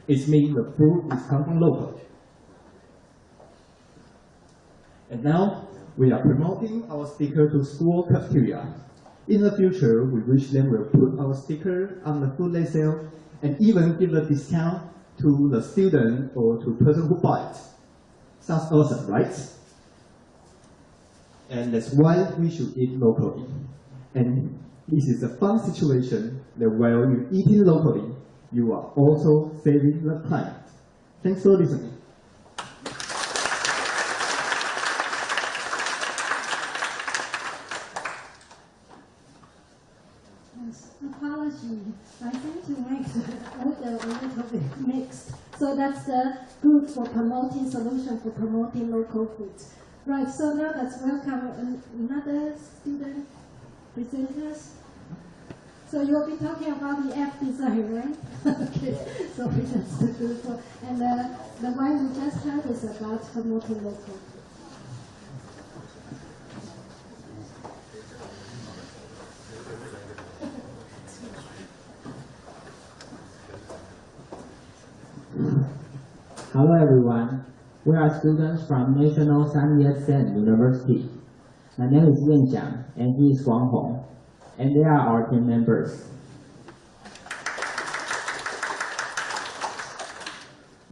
it means the food is come from local. And now we are promoting our sticker to school cafeteria. In the future, we wish them will put our sticker on the food they sell and even give a discount to the student or to the person who buy it. Sounds awesome, right? And that's why we should eat locally. And this is a fun situation that while you're eating locally, you are also saving the planet. Thanks for listening. Apology. I think to make the order a little bit mixed. So that's the good for promoting solution for promoting local foods. Right, so now let's welcome another student presenters. So you'll be talking about the app design, right? Okay, so that's the good one. And the one we just heard is about promoting local. Hello everyone, we are students from National Sun Yat-sen University. My name is Yan-Jiang and he is Guang-Hong, and they are our team members.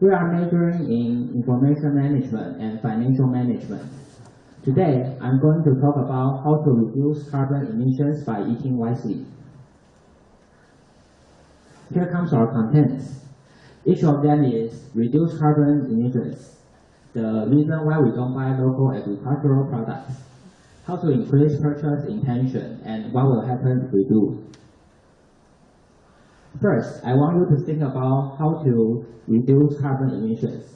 We are majoring in information management and financial management. Today, I'm going to talk about how to reduce carbon emissions by eating wisely. Here comes our contents. Each of them is reduce carbon emissions, the reason why we don't buy local agricultural products, how to increase purchase intention, and what will happen if we do. First, I want you to think about how to reduce carbon emissions.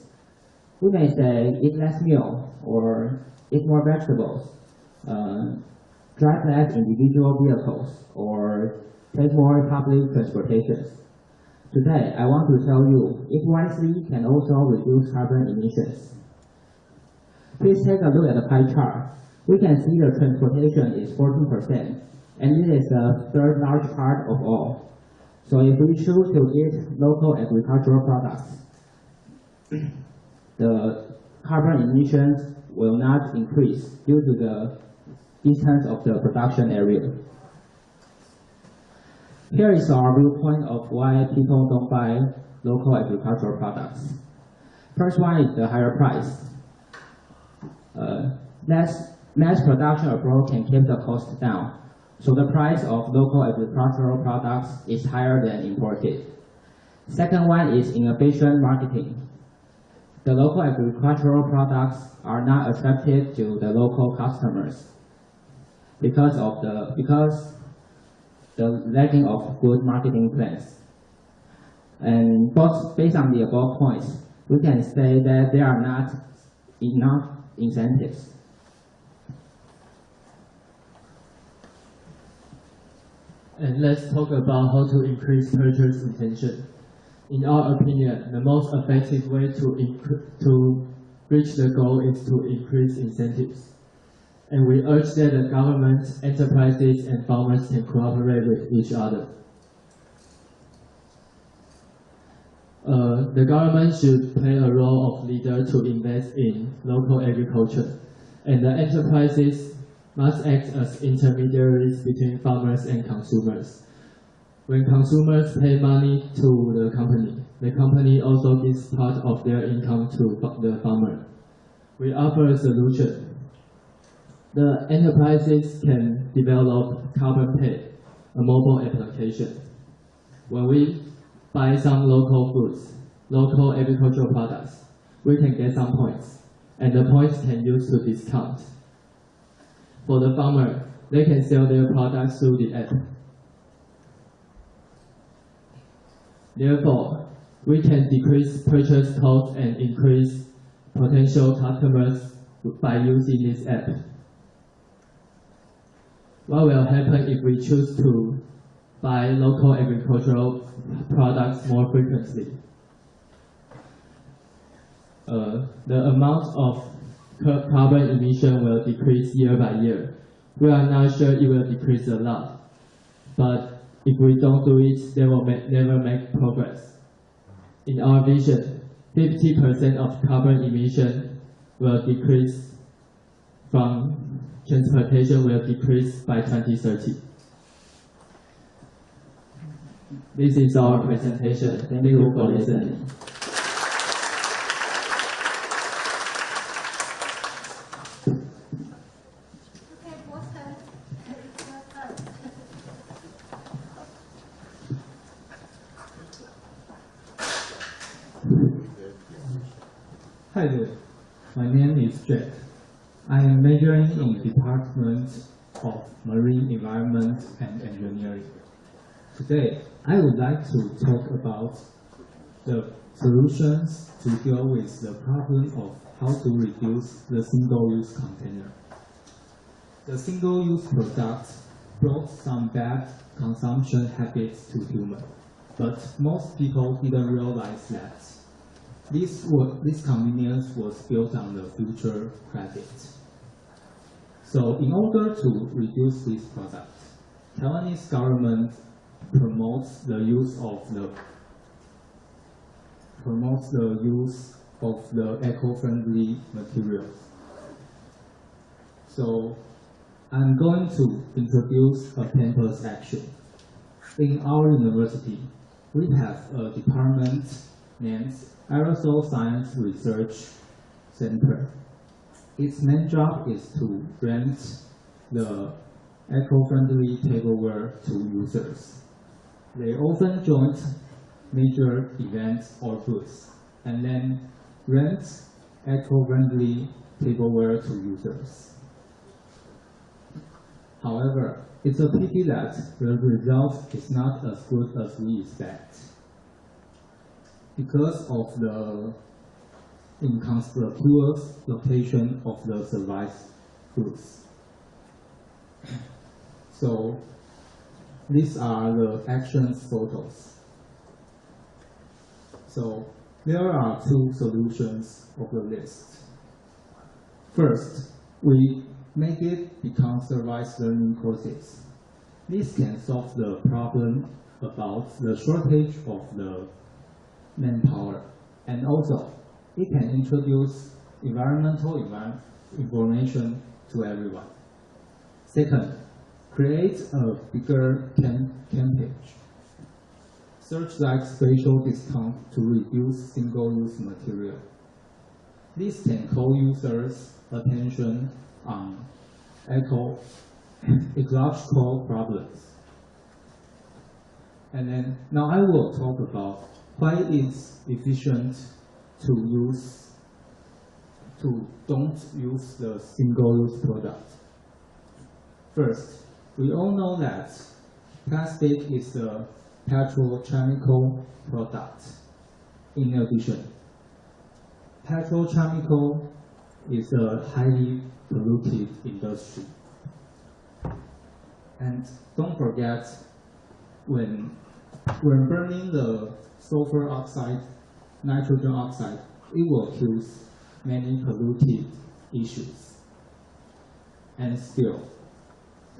We may say eat less meal or eat more vegetables, drive less individual vehicles, or take more public transportation. Today, I want to tell you, eat wisely can also reduce carbon emissions. Please take a look at the pie chart. We can see the transportation is 14%, and it is the third large part of all. So if we choose to eat local agricultural products, the carbon emissions will not increase due to the distance of the production area. Here is our viewpoint of why people don't buy local agricultural products. First one is the higher price. Mass production abroad can keep the cost down, so the price of local agricultural products is higher than imported. Second one is inefficient marketing. The local agricultural products are not attractive to the local customers because the lacking of good marketing plans. And based on the above points, we can say that there are not enough incentives. And let's talk about how to increase purchase intention. In our opinion, the most effective way to reach the goal is to increase incentives. And we urge that the government, enterprises, and farmers can cooperate with each other. The government should play a role of leader to invest in local agriculture, and the enterprises must act as intermediaries between farmers and consumers. When consumers pay money to the company also gives part of their income to the farmer. We offer a solution. The enterprises can develop Carbon Pay, a mobile application. When we buy some local foods, local agricultural products, we can get some points, and the points can use to discount. For the farmer, they can sell their products through the app. Therefore, we can decrease purchase costs and increase potential customers by using this app. What will happen if we choose to buy local agricultural products more frequently? The amount of carbon emission will decrease year by year. We are not sure it will decrease a lot, but if we don't do it, they will never make progress. In our vision, 50% of carbon emission will decrease from transportation will decrease by 2030. This is our presentation. Thank you for listening. Hi there, my name is Jack. I am majoring in Department of Marine Environment and Engineering. Today, I would like to talk about the solutions to deal with the problem of how to reduce the single-use container. The single-use product brought some bad consumption habits to humans, but most people didn't realize that this convenience was built on the future credit. So in order to reduce this product, Taiwanese government promotes the use of the eco-friendly materials. So I'm going to introduce a campus action. In our university, we have a department named Aerosol Science Research Center. Its main job is to rent the eco-friendly tableware to users. They often join major events or booths and then rent eco-friendly tableware to users. However, it's a pity that the result is not as good as we expect because of the inconspicuous location of the service goods. So these are the actions photos. So there are two solutions of the list. First, we make it become service learning courses. This can solve the problem about the shortage of the manpower, and also it can introduce environmental information to everyone. Second, create a bigger campaign. Search like special discount to reduce single-use material. This can call users' attention on ecological problems. And then now I will talk about why it's efficient to don't use the single-use product. First, we all know that plastic is a petrochemical product. In addition, petrochemical is a highly polluted industry. And don't forget, when burning the sulfur oxide, nitrogen oxide, it will kill many polluted issues. And still,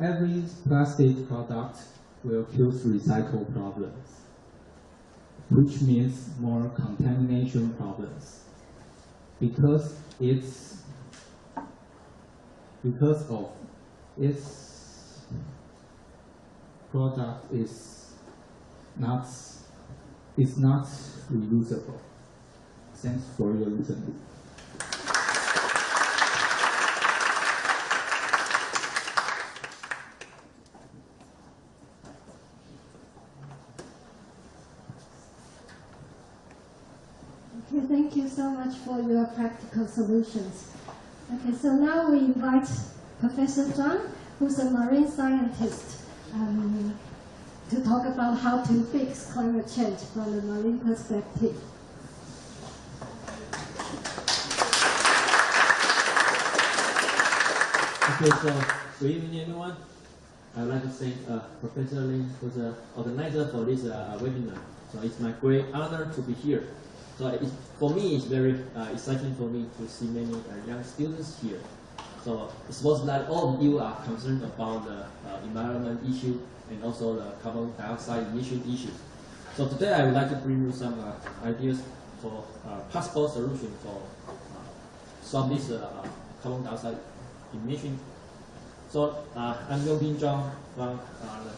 every plastic product will kill recycle problems, which means more contamination problems. Because of its product is not reusable. Thanks for your listening. Okay, thank you so much for your practical solutions. Okay, so now we invite Professor Chang, who's a marine scientist, to talk about how to fix climate change from a marine perspective. Okay, so good evening, everyone. I would like to thank Professor Lin, who's the organizer for this webinar. So it's my great honor to be here. So for me, it's very exciting for me to see many young students here. So it suppose that all of you are concerned about the environment issue and also the carbon dioxide emission issues. So today I would like to bring you some ideas for possible solution for solve this carbon dioxide emission. So I'm Yuan-Pin from the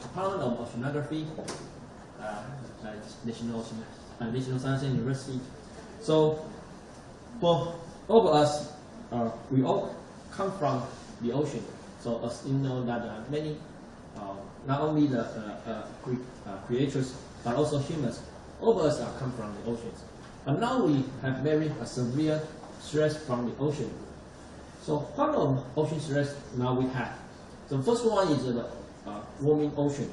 Department of Oceanography, National Science University. So for all of us, we all come from the ocean. So as you know that many, not only the creatures, but also humans, all of us come from the oceans. But now we have very severe stress from the ocean. So part of ocean stress now we have. So first one is the warming ocean.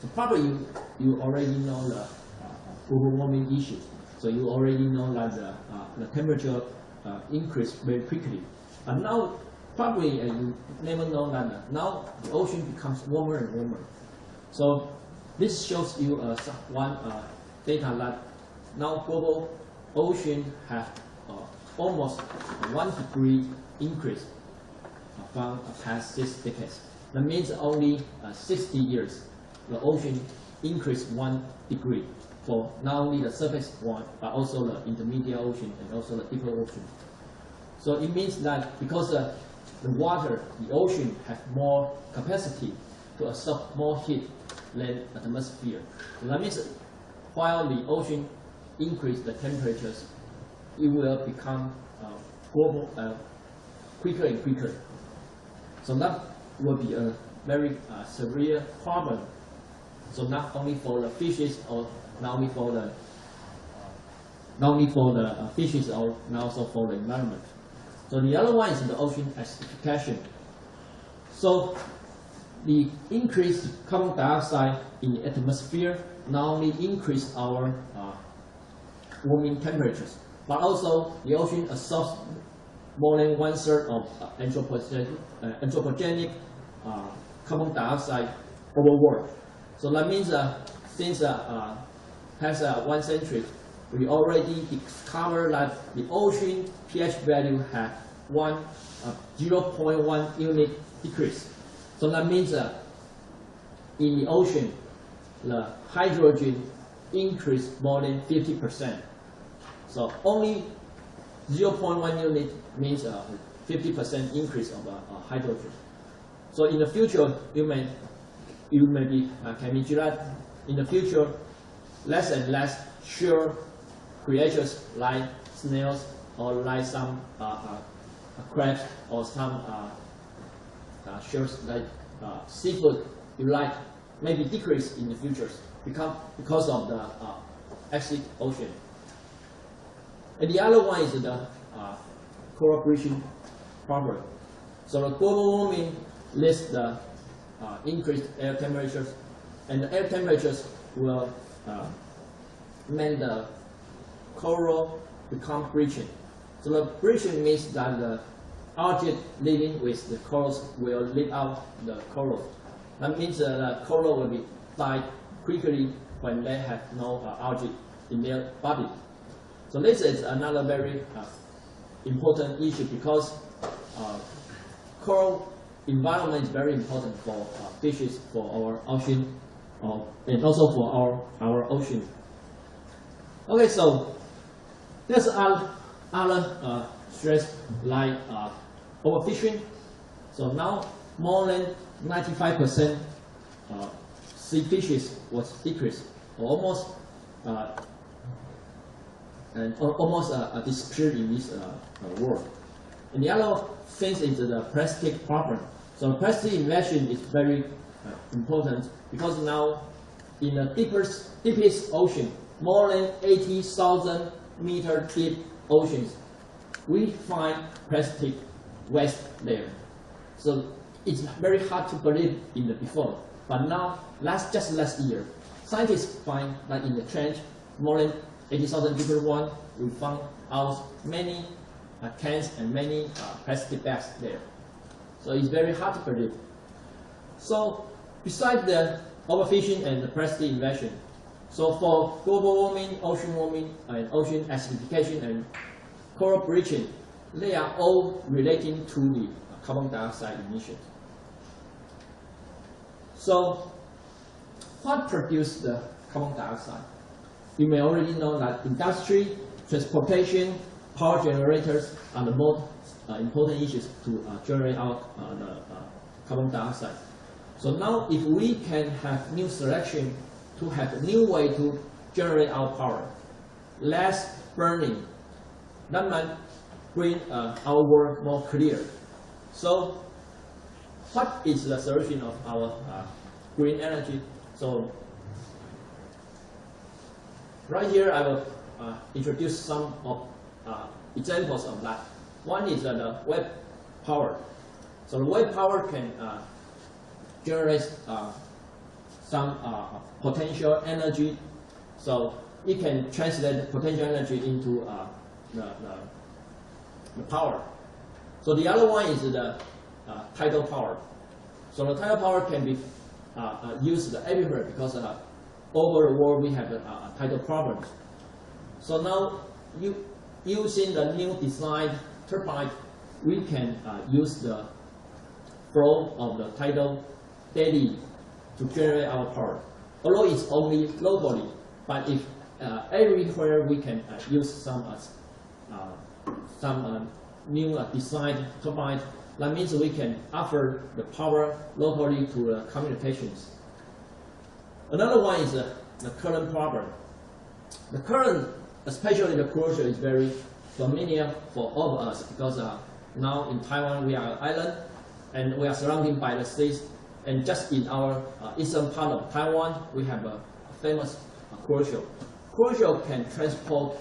So probably you already know the global warming issue. So you already know that the temperature increased very quickly. And now probably you never know that now the ocean becomes warmer and warmer. So this shows you one data that now global ocean have almost 1 degree increase from past 6 decades. That means only 60 years the ocean increased 1 degree for not only the surface one, but also the intermediate ocean and also the deeper ocean. So it means that because the water, the ocean, have more capacity to absorb more heat than the atmosphere. So that means while the ocean increase the temperatures, it will become global quicker and quicker. So that will be a very severe problem. So not only for the fishes, or not only for the fishes, or now also for the environment. So the other one is the ocean acidification. So the increased carbon dioxide in the atmosphere not only increase our warming temperatures, but also the ocean absorbs more than 1/3 of anthropogenic carbon dioxide overall. So that means since past 1 century, we already discovered that the ocean pH value had 0.1 unit decrease. So that means in the ocean, the hydrogen increased more than 50%. So only 0.1 unit means 50% increase of hydrogen. So in the future, you may be can imagine that in the future, less and less shore creatures like snails or like some crabs or some shores like seafood, you like maybe decrease in the future because of the acid ocean. And the other one is the coral bleaching problem. So the global warming leads the increased air temperatures, and the air temperatures will make the coral become bleaching. So the breaching means that the algae living with the corals will leave out the coral. That means the coral will be died quickly when they have no algae in their body. So this is another very important issue because coral environment is very important for fishes, for our ocean, and also for our ocean. Okay, so there's other stress like overfishing. So now more than 95% sea fishes was decreased, or almost disappeared in this world. And the other thing is the plastic problem. So plastic invasion is very important because now in the deepest ocean, more than 80,000 meter deep oceans, we find plastic waste there. So it's very hard to believe in the before. But now, just last year, scientists find that in the trench, more than 80,000 deeper one, we found out many cans and many plastic bags there. So it's very hard to predict. So besides the overfishing and the plastic invasion, so for global warming, and ocean acidification and coral bleaching, they are all relating to the carbon dioxide emissions. So what produces the carbon dioxide? You may already know that industry, transportation, power generators are the most important issues to generate out the carbon dioxide. So now if we can have new selection to have a new way to generate our power, less burning, that might bring our world more clear. So what is the solution of our green energy? So right here I will introduce some of examples of that. One is the wave power. So the wave power can generate some potential energy. So it can translate the potential energy into the power. So the other one is the tidal power. So the tidal power can be used everywhere because over the world we have tidal problems. So now using the new design turbine, we can use the flow of the tidal daily to generate our power. Although it's only locally, but if everywhere we can use some new design turbine, that means we can offer the power locally to the communications. Another one is the current problem. The current, especially the crucial, is very familiar for all of us because now in Taiwan we are an island and we are surrounded by the seas. And just in our eastern part of Taiwan, we have a famous crucial. Crucial can transport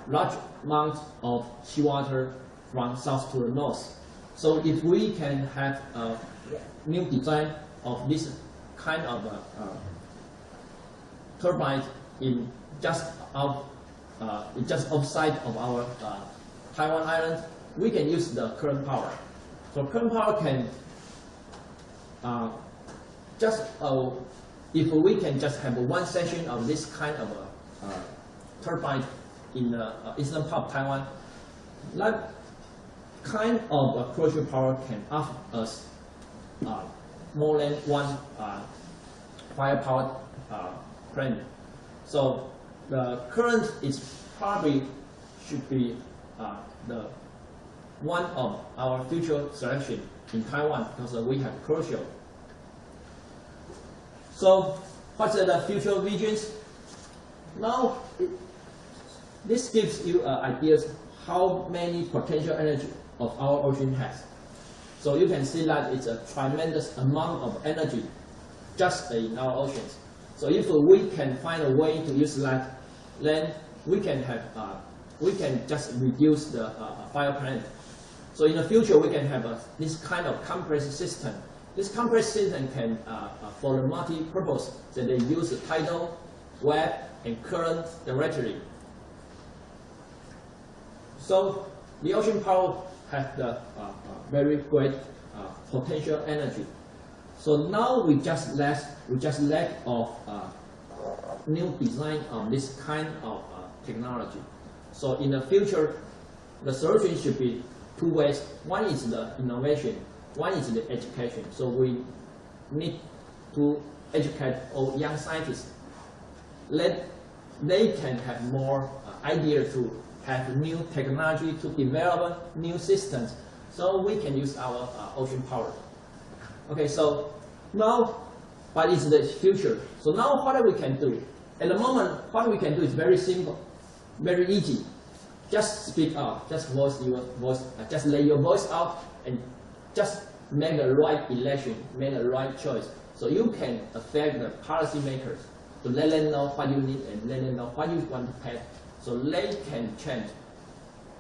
large amounts of seawater from south to the north. So if we can have a new design of this kind of turbine in just outside of our Taiwan island, we can use the current power. So current power can if we can just have one section of this kind of turbine in the eastern part of Taiwan, that kind of crucial power can offer us more than one firepower plant. So the current is probably should be the one of our future selection in Taiwan because we have crucial. So what's the future visions? Now this gives you ideas how many potential energy of our ocean has. So you can see that it's a tremendous amount of energy just in our oceans. So if we can find a way to use that, then we can have we can just reduce the fire plant. So in the future we can have this kind of compressed system. This compressed system can for the multi-purpose that they use the tidal, wave, and current directly. So the ocean power has the very great potential energy. So now we just lack of new design of this kind of technology. So in the future, the solution should be two ways. One is the innovation, one is the education. So we need to educate all young scientists. They can have more ideas to have new technology to develop new systems, so we can use our ocean power. Okay, so now, but it's the future. So now what we can do? At the moment, what we can do is very simple, very easy. Just speak out, just voice your voice, just lay your voice out, and just make the right election, make the right choice. So you can affect the policymakers to let them know what you need and let them know what you want to pass. So they can change.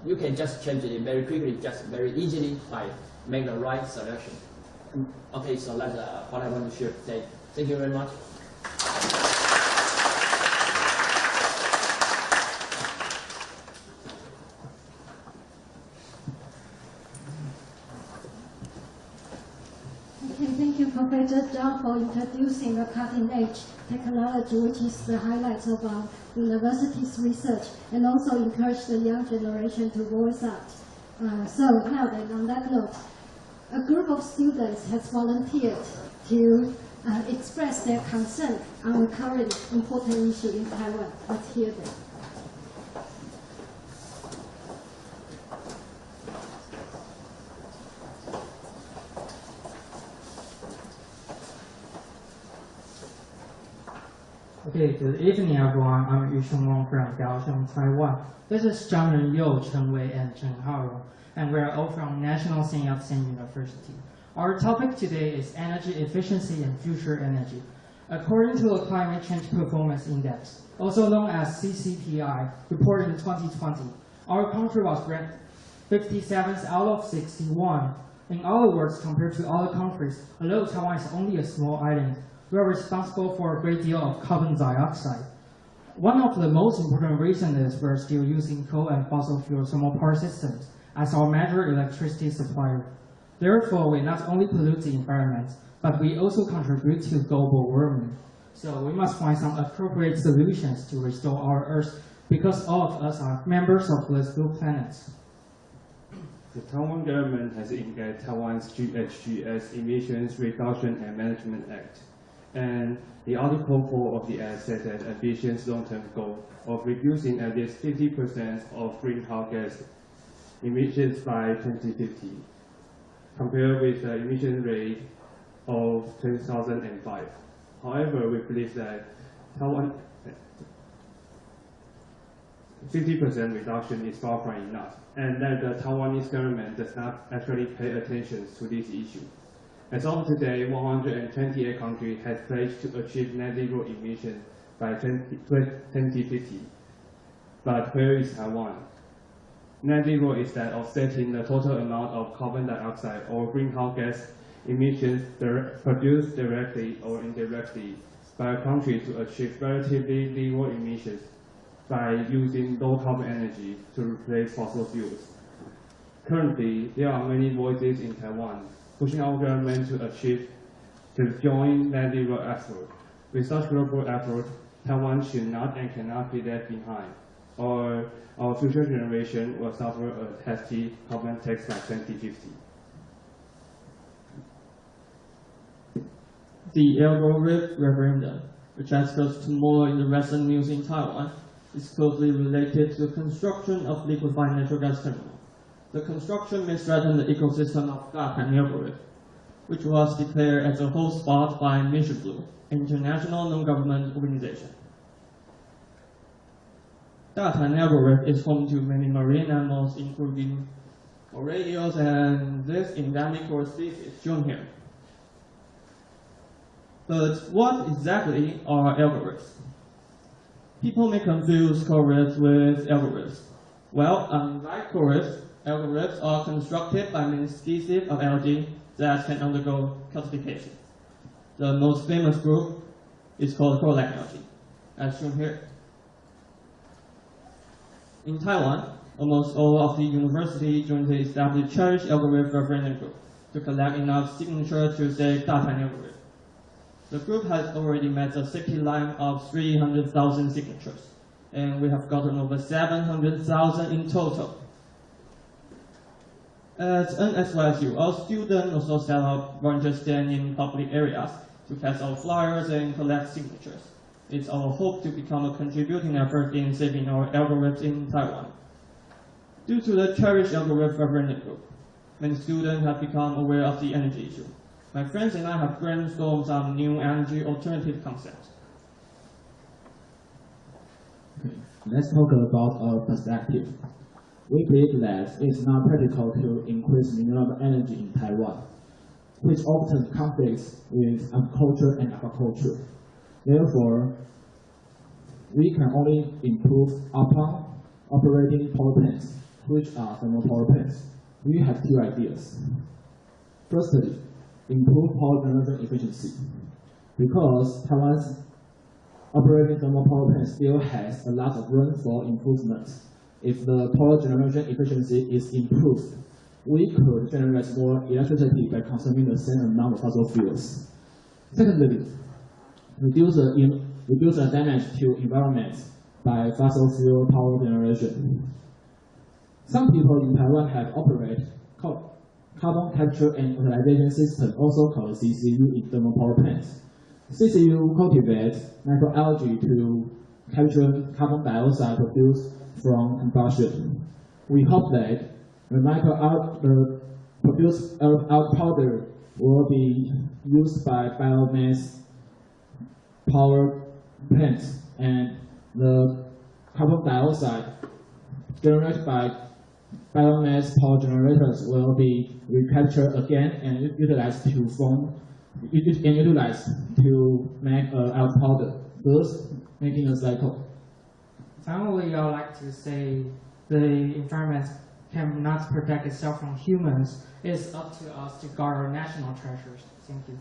You can just change it very quickly, just very easily by making the right selection. Okay, so that's what I want to share today. Thank you very much. Okay, thank you, Professor Zhang, for introducing the cutting-edge technology, which is the highlights of our university's research, and also encourage the young generation to voice out. So now then, on that note, a group of students has volunteered to express their concern on the current important issue in Taiwan. Let's hear them. Okay, good evening everyone. I'm Chien-Hung from Kaohsiung, Taiwan. This is张咏斌, Cheng-Wei, and Ching-Ho, and we're all from National Yat-sen University. Our topic today is energy efficiency and future energy. According to the Climate Change Performance Index, also known as CCPI, reported in 2020, our country was ranked 57th out of 61. In other words, compared to other countries, although Taiwan is only a small island, we are responsible for a great deal of carbon dioxide. One of the most important reasons is we're still using coal and fossil fuel thermal power systems as our major electricity supplier. Therefore, we not only pollute the environment, but we also contribute to global warming. So we must find some appropriate solutions to restore our Earth, because all of us are members of this blue planet. The Taiwan government has engaged Taiwan's GHGs Emissions Reduction and Management Act. And the Article 4 of the Act sets an ambitious long-term goal of reducing at least 50% of greenhouse gas emissions by 2050, compared with the emission rate of 2005. However, we believe that Taiwan 50% reduction is far from enough, and that the Taiwanese government does not actually pay attention to this issue. As of today, 128 countries have pledged to achieve net zero emissions by 2050. But where is Taiwan? Net zero is that offsetting the total amount of carbon dioxide or greenhouse gas emissions produced directly or indirectly by a country to achieve relatively zero emissions by using low carbon energy to replace fossil fuels. Currently, there are many voices in Taiwan pushing our government to join net zero effort. With such global effort, Taiwan should not and cannot be left behind, or our future generation will suffer a hefty carbon tax by 2050. The algorithm referendum, which has caused more in the recent news in Taiwan, is closely related to the construction of liquefied natural gas terminal. The construction may threaten the ecosystem of Dialog, which was declared as a hotspot by Mission Blue, an international non-government organization. Dialog is home to many marine animals, including coral eels and this endemic coral species shown here. But what exactly are algorithms? People may confuse corals with algorithms. Well, unlike corals, algorithms are constructed by many species of algae that can undergo calcification. The most famous group is called coral algae, as shown here. In Taiwan, almost all of the university jointly established cherished algorithm referendum group to collect enough signatures to save Dapan algorithm. The group has already met a safety line of 300,000 signatures, and we have gotten over 700,000 in total. At NSYSU, our students also set up volunteer stand in public areas to pass out flyers and collect signatures. It's our hope to become a contributing effort in saving our algorithms in Taiwan. Due to the cherished algorithm referendum group, many students have become aware of the energy issue. My friends and I have brainstormed some new energy alternative concepts. Okay, let's talk about our perspective. We believe that it's not practical to increase renewable energy in Taiwan, which often conflicts with agriculture and aquaculture. Therefore, we can only improve upon operating power plants, which are thermal power plants. We have two ideas. Firstly, improve power generation efficiency. Because Taiwan's operating thermal power plant still has a lot of room for improvement. If the power generation efficiency is improved, we could generate more electricity by consuming the same amount of fossil fuels. Secondly, reduce the damage to environment by fossil fuel power generation. Some people in Taiwan have operated carbon capture and utilization system, also called CCU, in thermal power plants. CCU cultivates microalgae to capture carbon dioxide produced from combustion. We hope that the produced algae powder will be used by biomass power plants, and the carbon dioxide generated by biomass power generators will be recaptured again and utilized to make algae powder, thus making a cycle. Finally, I'd like to say the environment cannot protect itself from humans. It's up to us to guard our national treasures. Thank you.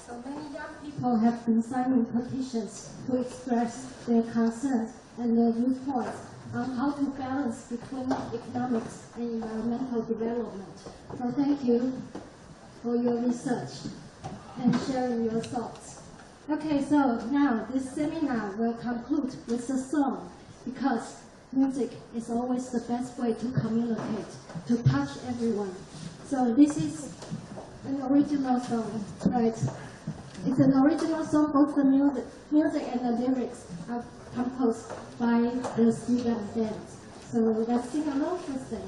So many young people have been signing petitions to express their concerns and their viewpoints on how to balance between economics and environmental development. So thank you for your research and sharing your thoughts. Okay, so now this seminar will conclude with a song, because music is always the best way to communicate, to touch everyone. So this is an original song, right? It's an original song, both the music and the lyrics are composed by the student dance. So let's sing along with them.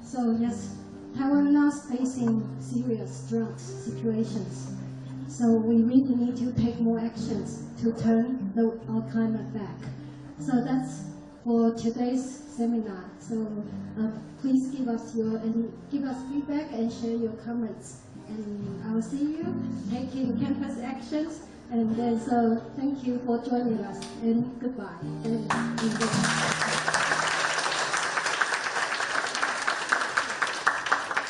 So yes, Taiwan now is facing serious drought situations. So we really need to take more actions to turn our climate back. So that's for today's seminar. So please give us feedback and share your comments. And I will see you taking campus actions. And then so thank you for joining us and goodbye.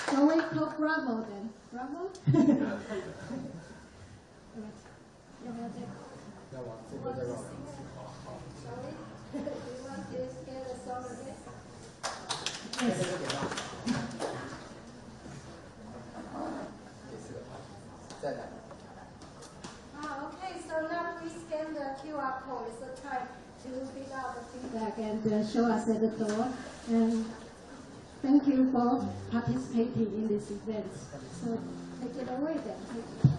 So we call bravo then. Bravo? Okay, so now please scan the QR code. It's the time to fill out the feedback and show us at the door. And thank you for participating in this event. So take it away then. Thank you.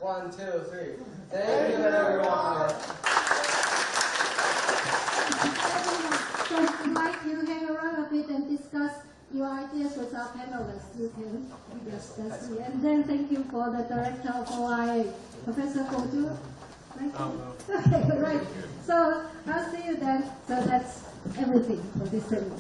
One, two, three. Thank you, everyone. So I'd like you to hang around a bit and discuss your ideas with our panelists. You can discuss it. And then thank you for the director of OIA, Professor Goju. Right? Okay, right. So I'll see you then. So that's everything for this seminar.